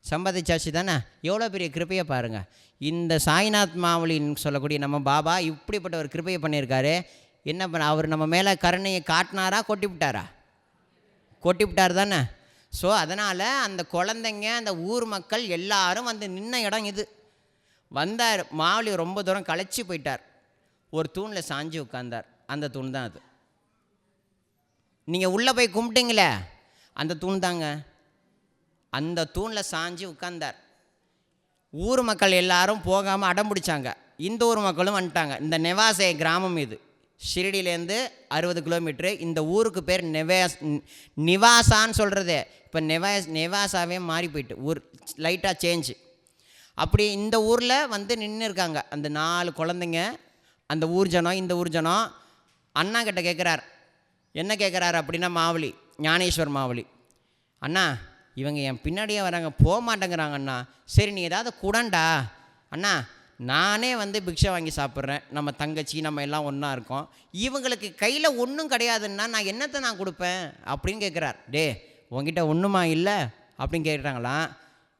சம்பாதிச்சாச்சு தானே. எவ்வளோ பெரிய கிருப்பையை பாருங்கள். இந்த சாய்நாத் மாவலின்னு சொல்லக்கூடிய நம்ம பாபா இப்படிப்பட்ட ஒரு கிருப்பையை பண்ணியிருக்காரு. என்ன பண்ண அவர் நம்ம மேலே கருணையை காட்டினாரா, கொட்டிவிட்டார் தானே. ஸோ அதனால் அந்த குழந்தைங்க, அந்த ஊர் மக்கள் எல்லாரும் வந்து நின்ன இடம் இது. வந்தார் மாவலி, ரொம்ப தூரம் களைச்சி போயிட்டார். ஒரு தூணில் சாஞ்சி உட்கார்ந்தார். அந்த தூண் தான் அது. நீங்கள் உள்ளே போய் கும்பிட்டீங்களே அந்த தூண் தாங்க. அந்த தூணில் சாஞ்சி உட்கார்ந்தார். ஊர் மக்கள் எல்லாரும் போகாமல் அடம் பிடிச்சாங்க. இந்த ஊர் மக்களும் வந்துட்டாங்க. இந்த நெவாசே கிராமம் இது, ஷிரடியிலேருந்து 60 கிலோமீட்ரு. இந்த ஊருக்கு பேர் நிவாசான்னு சொல்கிறது. இப்போ நெவாசாவே மாறி போயிட்டு, ஊர் லைட்டாக சேஞ்சு. அப்படி இந்த ஊரில் வந்து நின்று இருக்காங்க அந்த 4 குழந்தைங்க. அந்த ஊர் ஜனம், இந்த ஊர் ஜனம் அண்ணா கிட்ட கேட்குறார். என்ன கேட்குறாரு அப்படின்னா, மாவலி, ஞானேஸ்வர் மாவலி, அண்ணா இவங்க என் பின்னாடியே வராங்க, போக மாட்டேங்கிறாங்க அண்ணா. சரி நீ ஏதாவது கூடண்டா அண்ணா, நானே வந்து பிக்ஷை வாங்கி சாப்பிட்றேன், நம்ம தங்கச்சி நம்ம எல்லாம் ஒன்றா இருக்கோம், இவங்களுக்கு கையில் ஒன்றும் கிடையாதுன்னா நான் என்னத்தை நான் கொடுப்பேன் அப்படின்னு கேட்குறார். டே உங்ககிட்ட ஒன்றுமா இல்லை அப்படின்னு கேட்குறாங்களாம்.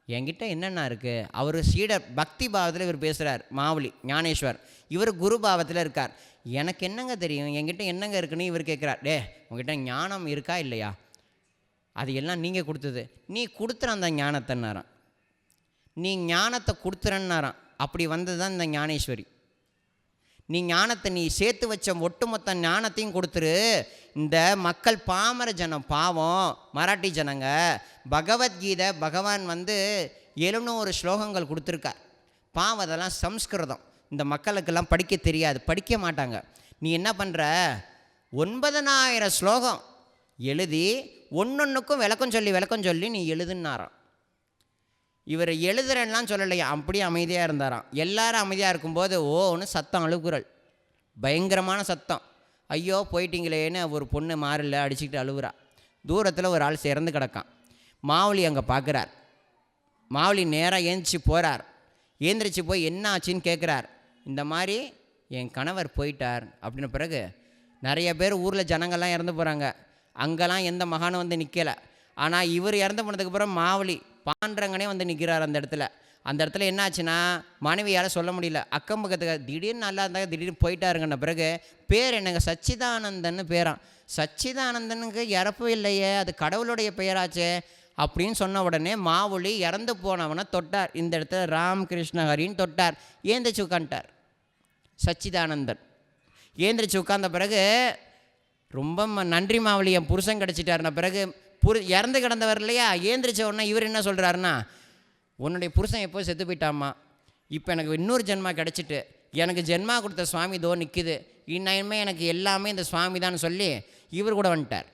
என்கிட்ட என்னென்ன இருக்குது. அவர் சீடர் பக்தி பாவத்தில் இவர் பேசுகிறார். மாவலி ஞானேஸ்வர் இவர் குரு பாவத்தில் இருக்கார். எனக்கு என்னங்க தெரியும், என்கிட்ட என்னங்க இருக்குன்னு இவர் கேட்குறார். டே உங்ககிட்ட ஞானம் இருக்கா இல்லையா, அது எல்லாம் நீங்கள் கொடுத்தது, நீ கொடுத்துற அந்த ஞானத்தைன்னாரான், நீ ஞானத்தை கொடுத்துறன்னாரான். அப்படி வந்தது தான் இந்த ஞானேஸ்வரி. நீ ஞானத்தை நீ சேர்த்து வச்ச ஒட்டுமொத்த ஞானத்தையும் கொடுத்துரு. இந்த மக்கள் பாமர ஜனம், பாவம் மராட்டி ஜனங்க, பகவத்கீதை பகவான் வந்து 700 ஸ்லோகங்கள் கொடுத்துருக்கார். பாவம் அதெல்லாம் சம்ஸ்கிருதம், இந்த மக்களுக்கெல்லாம் படிக்க தெரியாது, படிக்க மாட்டாங்க. நீ என்ன பண்ணுற, 9000 ஸ்லோகம் எழுதி ஒன்னொன்றுக்கும் விளக்கம் சொல்லி நீ எழுதுன்னாராம். இவர் எழுதுறேன்னெலாம் சொல்லலையா, அப்படியே அமைதியாக இருந்தாராம். எல்லாரும் அமைதியாக இருக்கும்போது ஓன்னு சத்தம், அழுகுறல், பயங்கரமான சத்தம். ஐயோ போயிட்டீங்களேன்னு ஒரு பொண்ணு மாறில் அடிச்சுக்கிட்டு அழுகுறா. தூரத்தில் ஒரு ஆள் இறந்து கிடக்கான். மாவலி அங்கே பார்க்குறார். மாவலி நேராக ஏந்திரிச்சு போய் என்ன ஆச்சுன்னு கேட்குறார். இந்த மாதிரி என் கணவர் போயிட்டார் அப்படின்ன பிறகு நிறைய பேர் ஊரில் ஜனங்கள்லாம் இறந்து போகிறாங்க. அங்கெல்லாம் எந்த மகானும் வந்து நிற்கலை. ஆனால் இவர் இறந்து போனதுக்கப்புறம் மாவலி பாண்டரங்கனே வந்து நிற்கிறார் அந்த இடத்துல. அந்த இடத்துல என்னாச்சுன்னா மனைவியால் சொல்ல முடியல. அக்கம் பக்கத்துக்கு திடீர்னு நல்லா இருந்தாங்க, திடீர்னு போயிட்டாருங்கன்ன பிறகு பேர் என்னங்க, சச்சிதானந்தன்னு பேரான். சச்சிதானந்தனுக்கு இறப்பு இல்லையே, அது கடவுளுடைய பெயராச்சே அப்படின்னு சொன்ன உடனே மாவலி இறந்து போனவனை தொட்டார். இந்த இடத்துல ராமகிருஷ்ண ஹரின்னு தொட்டார். ஏந்திரிச்சு உட்காந்துட்டார் சச்சிதானந்தன். ஏந்திரிச்சு உட்கார்ந்த பிறகு ரொம்ப நன்றி மாவலி, என் புருஷன் கிடச்சிட்டாருன பிறகு இறந்து கிடந்தவர் இல்லையா, ஏந்திரிச்ச உடனே இவர் என்ன சொல்கிறாருன்னா, உன்னுடைய புருஷன் எப்போ செத்து போயிட்டாமா, இப்போ எனக்கு இன்னொரு ஜென்மா கிடச்சிட்டு, எனக்கு ஜென்மா கொடுத்த சுவாமி தோ நிற்குது, இன்னுமே எனக்கு எல்லாமே இந்த சுவாமி தான் சொல்லி இவர் கூட வந்துட்டார்.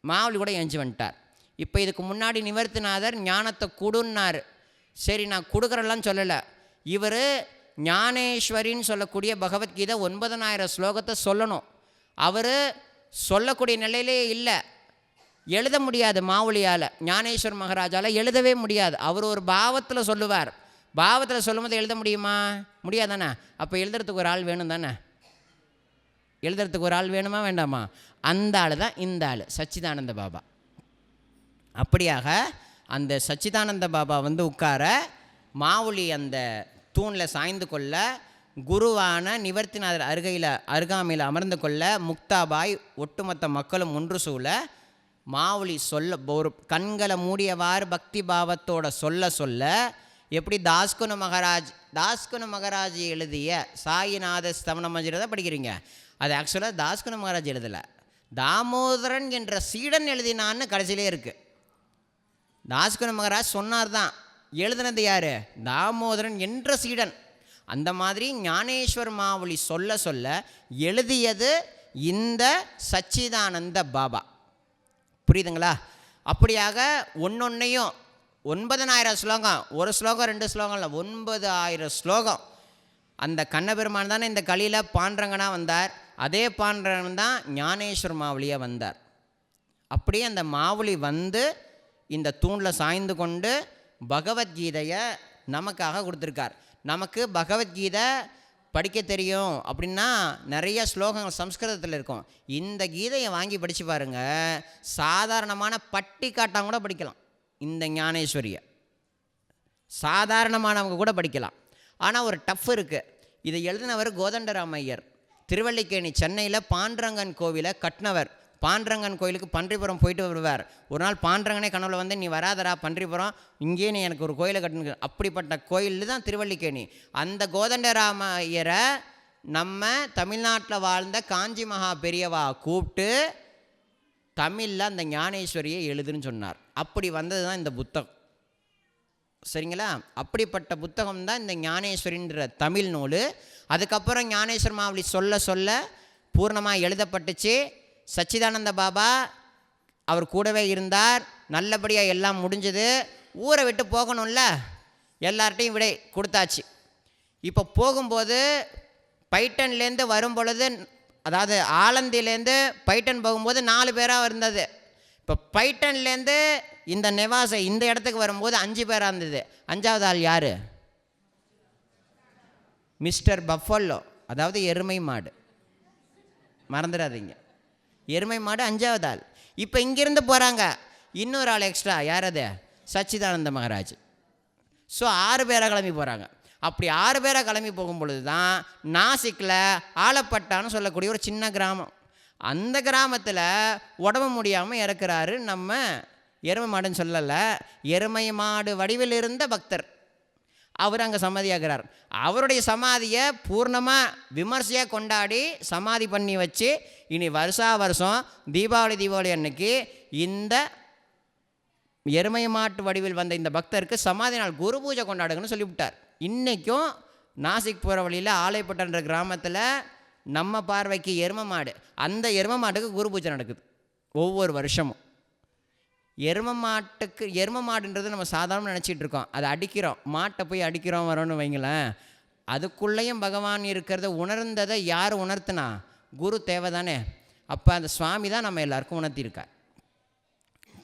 மாவலி கூட எஞ்சி வந்துட்டார். இப்போ இதுக்கு முன்னாடி நிவர்த்திநாதர் ஞானத்தை கொடுன்னார். சரி நான் கொடுக்குறேன்லாம் சொல்லலை. இவர் ஞானேஸ்வரின்னு சொல்லக்கூடிய பகவத்கீதை 9000 ஸ்லோகத்தை சொல்லணும். அவர் சொல்லக்கூடிய நிலையிலே இல்லை, எழுத முடியாது. மாவலியால், ஞானேஸ்வர் மகாராஜால் எழுதவே முடியாது. அவர் ஒரு பாவத்தில் சொல்லுவார். பாவத்தில் சொல்லும்போது எழுத முடியுமா, முடியாதானே. அப்போ எழுதுறதுக்கு ஒரு ஆள் வேணும் தானே, எழுதுறதுக்கு ஒரு ஆள் வேணுமா வேண்டாமா. அந்த ஆள் தான் இந்த ஆள் சச்சிதானந்த பாபா. அப்படியாக அந்த சச்சிதானந்த பாபா வந்து உட்கார, மாவுளி அந்த தூணில் சாய்ந்து கொள்ள, குருவான நிவர்த்திநாதர் அருகாமையில் அமர்ந்து கொள்ள, முக்தாபாய் ஒட்டுமொத்த மக்களும் ஒன்று சூழ, மாவுளி சொல்ல ஒரு கண்களை மூடியவாறு பக்தி பாவத்தோட சொல்ல எப்படி தாஸ்குன மகாராஜ் எழுதிய சாயிநாத ஸ்தவன மந்திரத்தை படிக்கிறீங்க. அது ஆக்சுவலாக தாஸ்குன மகாராஜ் எழுதலை, தாமோதரன் என்ற சீடன் எழுதினான்னு கடைசியிலே இருக்குது. தாஸ்குன மகாராஜ் சொன்னார் தான், எழுதினது யார், தாமோதரன் என்ற சீடன். அந்த மாதிரி ஞானேஸ்வர் மாவுளி சொல்ல எழுதியது இந்த சச்சிதானந்த பாபா. புரியுதுங்களா? அப்படியாக ஒன்னொன்னையும் 9,000 ஸ்லோகம், ஒரு ஸ்லோகம் 2 ஸ்லோகம் இல்லை, 9,000 ஸ்லோகம். அந்த கண்ணபெருமான் தானே இந்த கலியில் பாண்டரங்கனாக வந்தார். அதே பாண்டரங்கன் தான் ஞானேஸ்வர் மாவுளியாக வந்தார். அப்படியே அந்த மாவுளி வந்து இந்த தூணில் சாய்ந்து கொண்டு பகவத்கீதையை நமக்காக கொடுத்துருக்கார். நமக்கு பகவத்கீதை படிக்க தெரியும் அப்படின்னா நிறைய ஸ்லோகங்கள் சம்ஸ்கிருதத்தில் இருக்கும். இந்த கீதையை வாங்கி படித்து பாருங்கள், சாதாரணமான பட்டி காட்டாங்க கூட படிக்கலாம். இந்த ஞானேஸ்வரியை சாதாரணமானவங்க கூட படிக்கலாம். ஆனால் ஒரு டஃப் இருக்குது. இதை எழுதினவர் கோதண்டராமையர், திருவல்லிக்கேணி சென்னையில் பாண்டரங்கன் கோவிலை கட்டினவர். பாண்டரங்கன் கோயிலுக்கு பன்றிபுரம் போயிட்டு வருவார். ஒரு நாள் பாண்டரங்கனே கனவுல வந்து, நீ வராதரா பன்றிபுரம், இங்கேயே நீ எனக்கு ஒரு கோயிலை கட்டணு. அப்படிப்பட்ட கோயில் தான் திருவல்லிக்கேணி. அந்த கோதண்டராமையரை நம்ம தமிழ்நாட்டில் வாழ்ந்த காஞ்சி மகா பெரியவா கூப்பிட்டு தமிழில் அந்த ஞானேஸ்வரியை எழுதுன்னு சொன்னார். அப்படி வந்தது தான் இந்த புத்தகம். சரிங்களா? அப்படிப்பட்ட புத்தகம் தான் இந்த ஞானேஸ்வரின்ற தமிழ் நூல். அதுக்கப்புறம் ஞானேஸ்வர் மாவுளி சொல்ல சொல்ல பூர்ணமாக எழுதப்பட்டுச்சு. சச்சிதானந்த பாபா அவர் கூடவே இருந்தார். நல்லபடியாக எல்லாம் முடிஞ்சது. ஊரை விட்டு போகணும்ல, எல்லார்ட்டையும் விடை கொடுத்தாச்சு. இப்போ போகும்போது பைட்டன்லேருந்து வரும் பொழுது, அதாவது ஆலந்திலேருந்து பைட்டன் போகும்போது 4 பேராக இருந்தது. இப்போ பைட்டன்லேருந்து இந்த நெவாசை இந்த இடத்துக்கு வரும்போது 5 பேராக இருந்தது. 5வது ஆள் யார்? மிஸ்டர் பஃபல்லோ, அதாவது எருமை மாடு. மறந்துடாதீங்க, எருமை மாடு 5வது ஆள். இப்போ இங்கேருந்து போகிறாங்க இன்னொரு ஆள் எக்ஸ்ட்ரா. யார் அது? சச்சிதானந்த மகாராஜ். ஸோ 6 பேராக கிளம்பி போகிறாங்க. அப்படி 6 பேராக கிளம்பி போகும்பொழுது தான் நாசிக்கில் ஆலப்பட்டான்னு சொல்லக்கூடிய ஒரு சின்ன கிராமம். அந்த கிராமத்தில் உடம்பு முடியாமல் இறக்குறாரு நம்ம எருமை மாடுன்னு சொல்லலை, எருமை மாடு வடிவில் இருந்த பக்தர். அவர் அங்கே சமாதியாகிறார். அவருடைய சமாதியை பூர்ணமாக விமர்சையாக கொண்டாடி சமாதி பண்ணி வச்சு, இனி வருஷா வருஷம் தீபாவளி அன்னைக்கு இந்த எருமை மாட்டு வடிவில் வந்த இந்த பக்தருக்கு சமாதி நாள் குரு பூஜை கொண்டாடுங்கன்னு சொல்லிவிட்டார். இன்றைக்கும் நாசிக் போகிற வழியில் ஆலைப்பட்டன்ற கிராமத்தில் நம்ம பார்வைக்கு எருமை மாடு, அந்த எருமை மாட்டுக்கு குரு பூஜை நடக்குது ஒவ்வொரு வருஷமும். எருமை மாடுன்றது நம்ம சாதாரண நினச்சிட்டு இருக்கோம். அதை அடிக்கிறோம், மாட்டை போய் அடிக்கிறோம் வரோன்னு வைங்களேன். அதுக்குள்ளேயும் பகவான் இருக்கிறத உணர்ந்ததை யார் உணர்த்தினா? குரு தேவை தானே. அப்போ அந்த சுவாமி தான் நம்ம எல்லாருக்கும் உணர்த்தியிருக்கார்.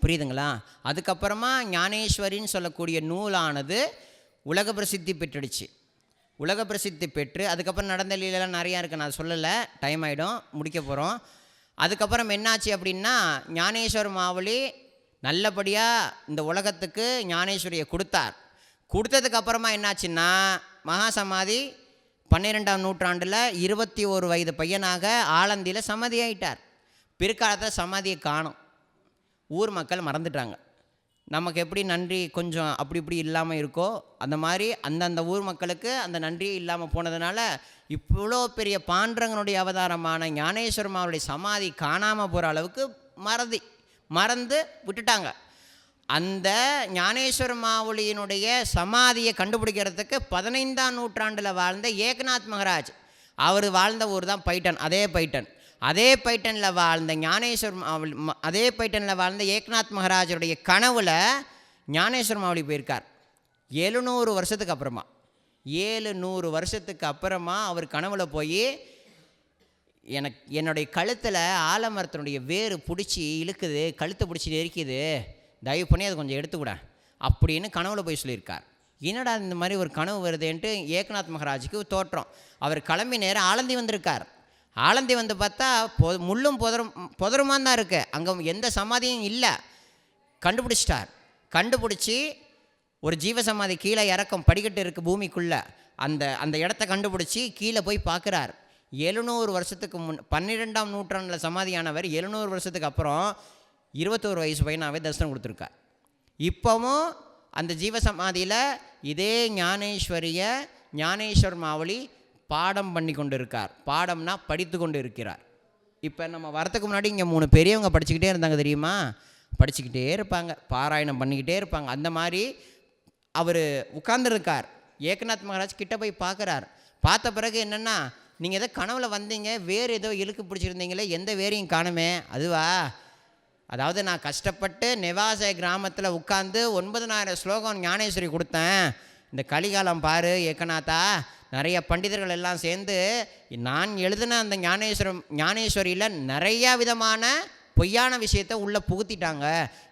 புரியுதுங்களா? அதுக்கப்புறமா ஞானேஸ்வரின்னு சொல்லக்கூடிய நூலானது உலக பிரசித்தி பெற்றுடுச்சு. உலக பிரசித்தி பெற்று அதுக்கப்புறம் நடந்த லீலைலாம் நிறையா இருக்குது, நான் சொல்லலை, டைம் ஆகிடும், முடிக்க போகிறோம். அதுக்கப்புறம் என்னாச்சு அப்படின்னா, ஞானேஸ்வர் மாவுளி நல்லபடியாக இந்த உலகத்துக்கு ஞானேஸ்வரியை கொடுத்தார். கொடுத்ததுக்கப்புறமா என்னாச்சுன்னா, மகா சமாதி 12ஆம் நூற்றாண்டில் 21 வயது பையனாக ஆலந்தியில் சமாதி ஆகிட்டார். பிற்காலத்தில் சமாதியை காணும், ஊர் மக்கள் மறந்துட்டாங்க. நமக்கு எப்படி நன்றி கொஞ்சம் அப்படி இப்படி இல்லாமல் இருக்கோ, அந்த மாதிரி அந்தந்த ஊர் மக்களுக்கு அந்த நன்றியே இல்லாமல் போனதுனால இவ்வளோ பெரிய பாண்டரங்கனுடைய அவதாரமான ஞானேஸ்வரமாவுடைய சமாதி காணாமல் போகிற அளவுக்கு மறந்து விட்டுட்டாங்க. அந்த ஞானேஸ்வர மாவுளியினுடைய சமாதியை கண்டுபிடிக்கிறதுக்கு 15ஆம் நூற்றாண்டில் வாழ்ந்த ஏக்நாத் மகாராஜ், அவர் வாழ்ந்த ஊர் தான் பைட்டன். அதே பைட்டனில் வாழ்ந்த அதே பைட்டனில் வாழ்ந்த ஏக்நாத் மகாராஜருடைய கனவுல ஞானேஸ்வர் மாவுளி போயிருக்கார். 700 வருஷத்துக்கு அப்புறமா 700 வருஷத்துக்கு அப்புறமா அவர் கனவுல போய், என்னுடைய கழுத்தில் ஆலமரத்தினுடைய வேறு பிடிச்சி இழுக்குது, கழுத்தை பிடிச்சி நெரிக்குது, தயவு பண்ணி அதை கொஞ்சம் எடுத்துக்கூட அப்படின்னு கனவுல போய் சொல்லியிருக்கார். என்னடா இந்த மாதிரி ஒரு கனவு வருதுன்ட்டு ஏக்நாத் மகாராஜுக்கு தோற்றம். அவர் கிளம்பி நேரம் ஆலந்தி வந்திருக்கார். ஆலந்தி வந்து பார்த்தா முள்ளும் புதருமான் தான் இருக்குது, அங்கே எந்த சமாதியும் இல்லை. கண்டுபிடிச்சிட்டார். கண்டுபிடிச்சி ஒரு ஜீவசமாதி கீழே இறக்கம் படிக்கட்டு இருக்குது பூமிக்குள்ளே, அந்த இடத்த கண்டுபிடிச்சி கீழே போய் பார்க்குறார். 700 வருஷத்துக்கு 12ஆம் நூற்றாண்டில் சமாதியானவர் 700 வருஷத்துக்கு அப்புறம் 21 வயசு பையனாகவே தரிசனம் கொடுத்துருக்கார். இப்போவும் அந்த ஜீவசமாதியில் இதே ஞானேஸ்வர் மாவுளி பாடம் பண்ணி கொண்டு இருக்கார். பாடம்னா படித்து கொண்டு இருக்கிறார். இப்போ நம்ம வரத்துக்கு முன்னாடி இங்கே 3 பெரியவங்க படிச்சுக்கிட்டே இருந்தாங்க தெரியுமா? படிச்சுக்கிட்டே இருப்பாங்க, பாராயணம் பண்ணிக்கிட்டே இருப்பாங்க. அந்த மாதிரி அவர் உட்கார்ந்துருக்கார். ஏக்நாத் மகாராஜ் கிட்ட போய் பார்க்குறார். பார்த்த பிறகு என்னென்னா, நீங்கள் ஏதோ கனவுல வந்தீங்க, வேறு ஏதோ இழுக்கு பிடிச்சிருந்தீங்களே, எந்த வேரையும் காணுமே, அதுவா அதாவது நான் கஷ்டப்பட்டு நெவாசை கிராமத்தில் உட்காந்து 9000 ஸ்லோகம் ஞானேஸ்வரி கொடுத்தேன். இந்த கலிகாலம் பாரு ஏக்கநாதா, நிறைய பண்டிதர்கள் எல்லாம் சேர்ந்து நான் எழுதின அந்த ஞானேஸ்வரியில் நிறையா விதமான பொய்யான விஷயத்தை உள்ளே புகுத்திட்டாங்க.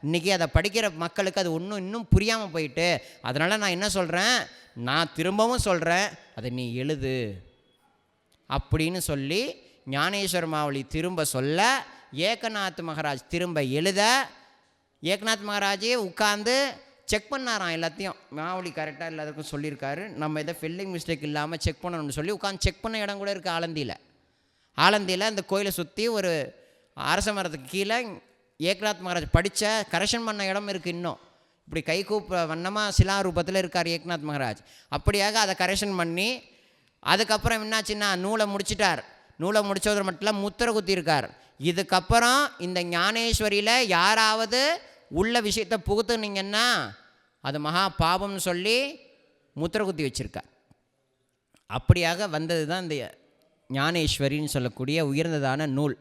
இன்றைக்கி அதை படிக்கிற மக்களுக்கு அது இன்னும் புரியாமல் போயிட்டு, அதனால் நான் என்ன சொல்கிறேன், நான் திரும்பவும் சொல்கிறேன், அதை நீ எழுது அப்படின்னு சொல்லி ஞானேஸ்வர மாவழி திரும்ப சொல்ல, ஏகநாத் மகாராஜ் திரும்ப எழுத, ஏகநாத் மகாராஜே உட்காந்து செக் பண்ணாராம் எல்லாத்தையும். மாவழி கரெக்டாக எல்லாத்துக்கும் சொல்லியிருக்காரு, நம்ம இதை ஃபில்லிங் மிஸ்டேக் இல்லாமல் செக் பண்ணணும்னு சொல்லி உட்காந்து செக் பண்ண இடம் கூட இருக்குது ஆலந்தியில். அந்த கோயிலை சுற்றி ஒரு அரச மரத்துக்கு கீழே ஏக்நாத் மகாராஜ் படித்த கரெக்ஷன் பண்ண இடம் இருக்குது. இன்னும் இப்படி கைகூப்ப வண்ணமாக சிலா ரூபத்தில் இருக்கார் ஏக்நாத் மகாராஜ். அப்படியாக அதை கரெக்ஷன் பண்ணி அதுக்கப்புறம் என்னாச்சுன்னா நூலை முடிச்சிட்டார். நூலை முடித்தவர் மட்டும் முத்திரை குத்தியிருக்கார். இதுக்கப்புறம் இந்த ஞானேஸ்வரியில் யாராவது உள்ள விஷயத்தை புகுத்துனீங்கன்னா அது மகா பாபம்னு சொல்லி முத்திரை குத்தி வச்சுருக்கார். அப்படியாக வந்தது தான் இந்த ஞானேஸ்வரின்னு சொல்லக்கூடிய உயர்ந்ததான நூல்.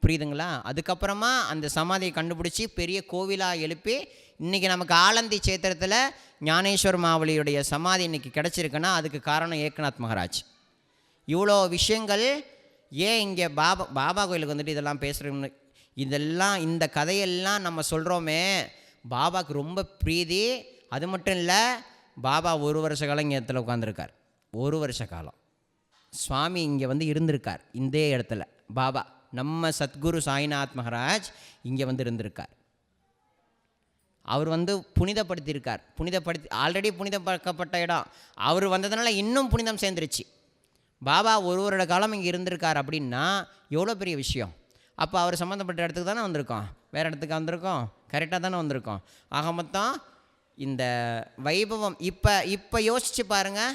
புரியுதுங்களா? அதுக்கப்புறமா அந்த சமாதியை கண்டுபிடிச்சி பெரிய கோவிலாக எழுப்பி இன்றைக்கி நமக்கு ஆலந்தி சேத்திரத்தில் ஞானேஸ்வர் மாவழியுடைய சமாதி இன்றைக்கி கிடச்சிருக்குன்னா அதுக்கு காரணம் ஏக்நாத் மகாராஜ். இவ்வளோ விஷயங்கள் ஏன் இங்கே பாபா கோயிலுக்கு வந்துட்டு இதெல்லாம் பேசுகிறோம்னு, இதெல்லாம் இந்த கதையெல்லாம் நம்ம சொல்கிறோமே, பாபாவுக்கு ரொம்ப பிரீதி. அது மட்டும் இல்லை, பாபா 1 வருஷ காலம் இங்கே இடத்துல உட்காந்துருக்கார். 1 வருஷ காலம் சுவாமி இங்கே வந்து இருந்திருக்கார். இந்த இடத்துல பாபா நம்ம சத்குரு சாய்நாத் மகாராஜ் இங்கே வந்து இருந்திருக்கார். அவர் வந்து புனிதப்படுத்தியிருக்கார். ஆல்ரெடி புனிதப்படுத்தப்பட்ட இடம். அவர் வந்ததுனால இன்னும் புனிதம் சேர்ந்துருச்சு. பாபா 1 வருட காலம் இங்கே இருந்திருக்கார் அப்படின்னா எவ்வளோ பெரிய விஷயம். அப்போ அவர் சம்மந்தப்பட்ட இடத்துக்கு தானே வந்திருக்கோம், வேறு இடத்துக்கு வந்திருக்கோம், கரெக்டாக தானே வந்திருக்கோம். ஆக மொத்தம் இந்த வைபவம் இப்போ யோசித்து பாருங்கள்.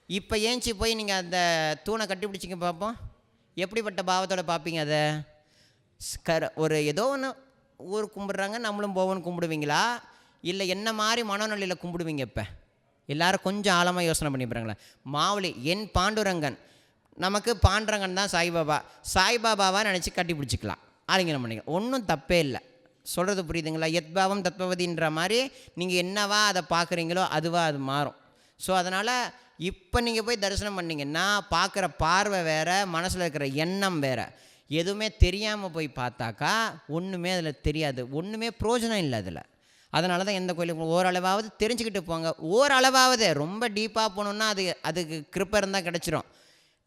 இப்போ ஏஞ்சி போய் நீங்கள் அந்த தூணை கட்டி பிடிச்சிங்க பார்ப்போம், எப்படிப்பட்ட பாவத்தோடு பார்ப்பீங்க? அதை ஒரு ஏதோ ஒன்று ஊர் கும்பிட்றாங்க, நம்மளும் போவோன்னு கும்பிடுவீங்களா, இல்லை என்ன மாதிரி மனநிலையில் கும்பிடுவீங்க? இப்போ எல்லோரும் கொஞ்சம் ஆழமாக யோசனை பண்ணி பாருங்களேன். மாவழி என் பாண்டுரங்கன், நமக்கு பாண்டுரங்கன் தான் சாய்பாபாவாக நினச்சி கட்டி பிடிச்சிக்கலாம், ஆலிங்கனம் பண்ணிக்கலாம், ஒன்றும் தப்பே இல்லை. சொல்கிறது புரியுதுங்களா? எத்பாவம் தத்பவதின்ற மாதிரி நீங்கள் என்னவா அதை பார்க்குறீங்களோ அதுவாக அது மாறும். ஸோ அதனால் இப்போ நீங்கள் போய் தரிசனம் பண்ணிங்கன்னா பார்க்குற பார்வை வேறு, மனசில் இருக்கிற எண்ணம் வேறு. எதுவுமே தெரியாமல் போய் பார்த்தாக்கா ஒன்றுமே அதில் தெரியாது, ஒன்றுமே பிரயோஜனம் இல்லை அதில். அதனால தான் எந்த கோயிலுக்கு ஓரளவாவது தெரிஞ்சுக்கிட்டு போங்க. ஓரளவாவது ரொம்ப டீப்பாக போகணுன்னா அதுக்கு கிருப்பை இருந்தால் கிடச்சிரும்.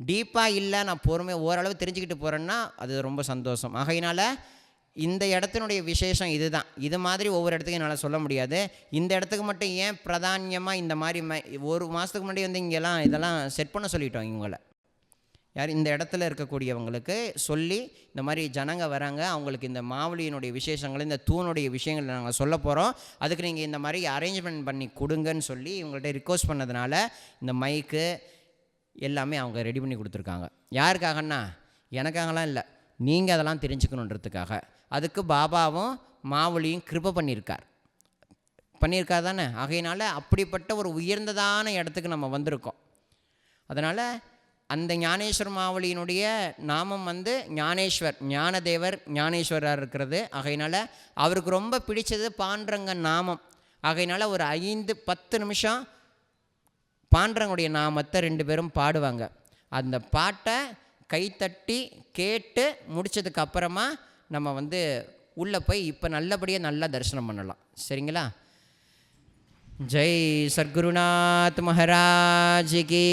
டீப்பாக இல்லை, நான் பொறுமையாக ஓரளவு தெரிஞ்சுக்கிட்டு போகிறேன்னா அது ரொம்ப சந்தோஷம். ஆகையினால் இந்த இடத்தினுடைய விசேஷம் இதுதான். இது மாதிரி ஒவ்வொரு இடத்துக்கும் என்னால் சொல்ல முடியாது. இந்த இடத்துக்கு மட்டும் ஏன் பிரதானியமாக இந்த மாதிரி 1 மாதத்துக்கு முன்னாடி வந்து இங்கெல்லாம் இதெல்லாம் செட் பண்ண சொல்லிட்டோம். இவங்களை யார் இந்த இடத்துல இருக்கக்கூடியவங்களுக்கு சொல்லி இந்த மாதிரி ஜனங்க வராங்க, அவங்களுக்கு இந்த மாவழியினுடைய விசேஷங்கள், இந்த தூணுடைய விஷயங்கள் நாங்கள் சொல்ல போகிறோம், அதுக்கு நீங்கள் இந்த மாதிரி அரேஞ்ச்மெண்ட் பண்ணி கொடுங்கன்னு சொல்லி இவங்கள்ட்ட ரிக்வஸ்ட் பண்ணதுனால இந்த மைக்கு எல்லாமே அவங்க ரெடி பண்ணி கொடுத்துருக்காங்க. யாருக்காகன்னா எனக்காகலாம் இல்லை, நீங்கள் அதெல்லாம் தெரிஞ்சுக்கணுன்றதுக்காக. அதுக்கு பாபாவும் மாவழியும் கிருபை பண்ணியிருக்கார் தானே. ஆகையினால அப்படிப்பட்ட ஒரு உயர்ந்ததான இடத்துக்கு நம்ம வந்திருக்கோம். அதனால் அந்த ஞானேஸ்வர் மாவழியினுடைய நாமம் வந்து ஞானேஸ்வர், ஞானதேவர் ஞானேஸ்வரர் இருக்கிறது. ஆகையினால அவருக்கு ரொம்ப பிடிச்சது பாண்டுரங்கன் நாமம். ஆகையினால ஒரு 5-10 நிமிஷம் பாண்டுரங்குடைய நாமத்தை 2 பேரும் பாடுவாங்க. அந்த பாட்டை கைத்தட்டி கேட்டு முடித்ததுக்கு அப்புறமா நம்ம வந்து உள்ளே போய் இப்போ நல்லபடியாக நல்லா தரிசனம் பண்ணலாம். சரிங்களா? ஜெய் சத்குருநாத் மகாராஜ் கி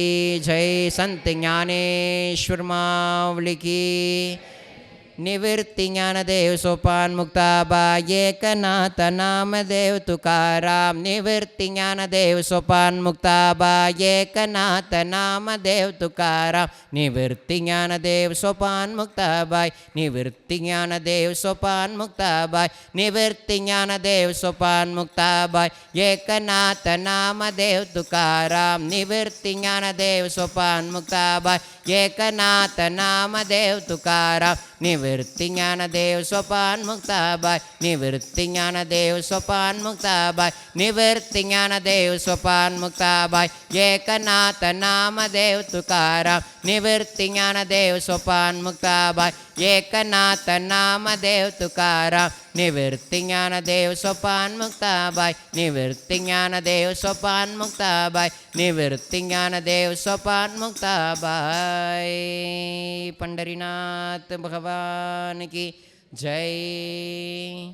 ஜெய், संत ज्ञानेश्वर मावली की। निवृत्ति ज्ञानदेव सोपान मुक्ताबाई एकनाथ नामदेव तुकाराम। निवृत्ति ज्ञानदेव सोपान मुक्ताबाई एकनाथ नामदेव तुकाराम। निवृत्ति ज्ञानदेव सोपान मुक्ताबाई, निवृत्ति ज्ञानदेव सोपान मुक्ताबाई, निवृत्ति ज्ञानदेव सोपान मुक्ताबाई एकनाथ नामदेव तुकाराम। निवृत्ति ज्ञानदेव सोपान मुक्ताबाई एकनाथ नामदेव तुकाराम। निवृत्ति ज्ञानदेव सोपान मुक्ताबाई, निवृत्ति ज्ञानदेव सोपान मुक्ताबाई, निवृत्ति ज्ञानदेव सोपान मुक्ताबाई एकनाथ नामदेव तुकाराम। निवृत्ति ज्ञानदेव सोपान मुक्ताबाई एकनाथ नामदेव तुकाराम निवृत्ति ज्ञानदेव सोपान मुक्ताबाई निवृत्ति ज्ञानदेव सोपान मुक्ताबाई निवृत्ति ज्ञानदेव सोपान मुक्ताबाई। पंडरीनाथ भगवान की जय।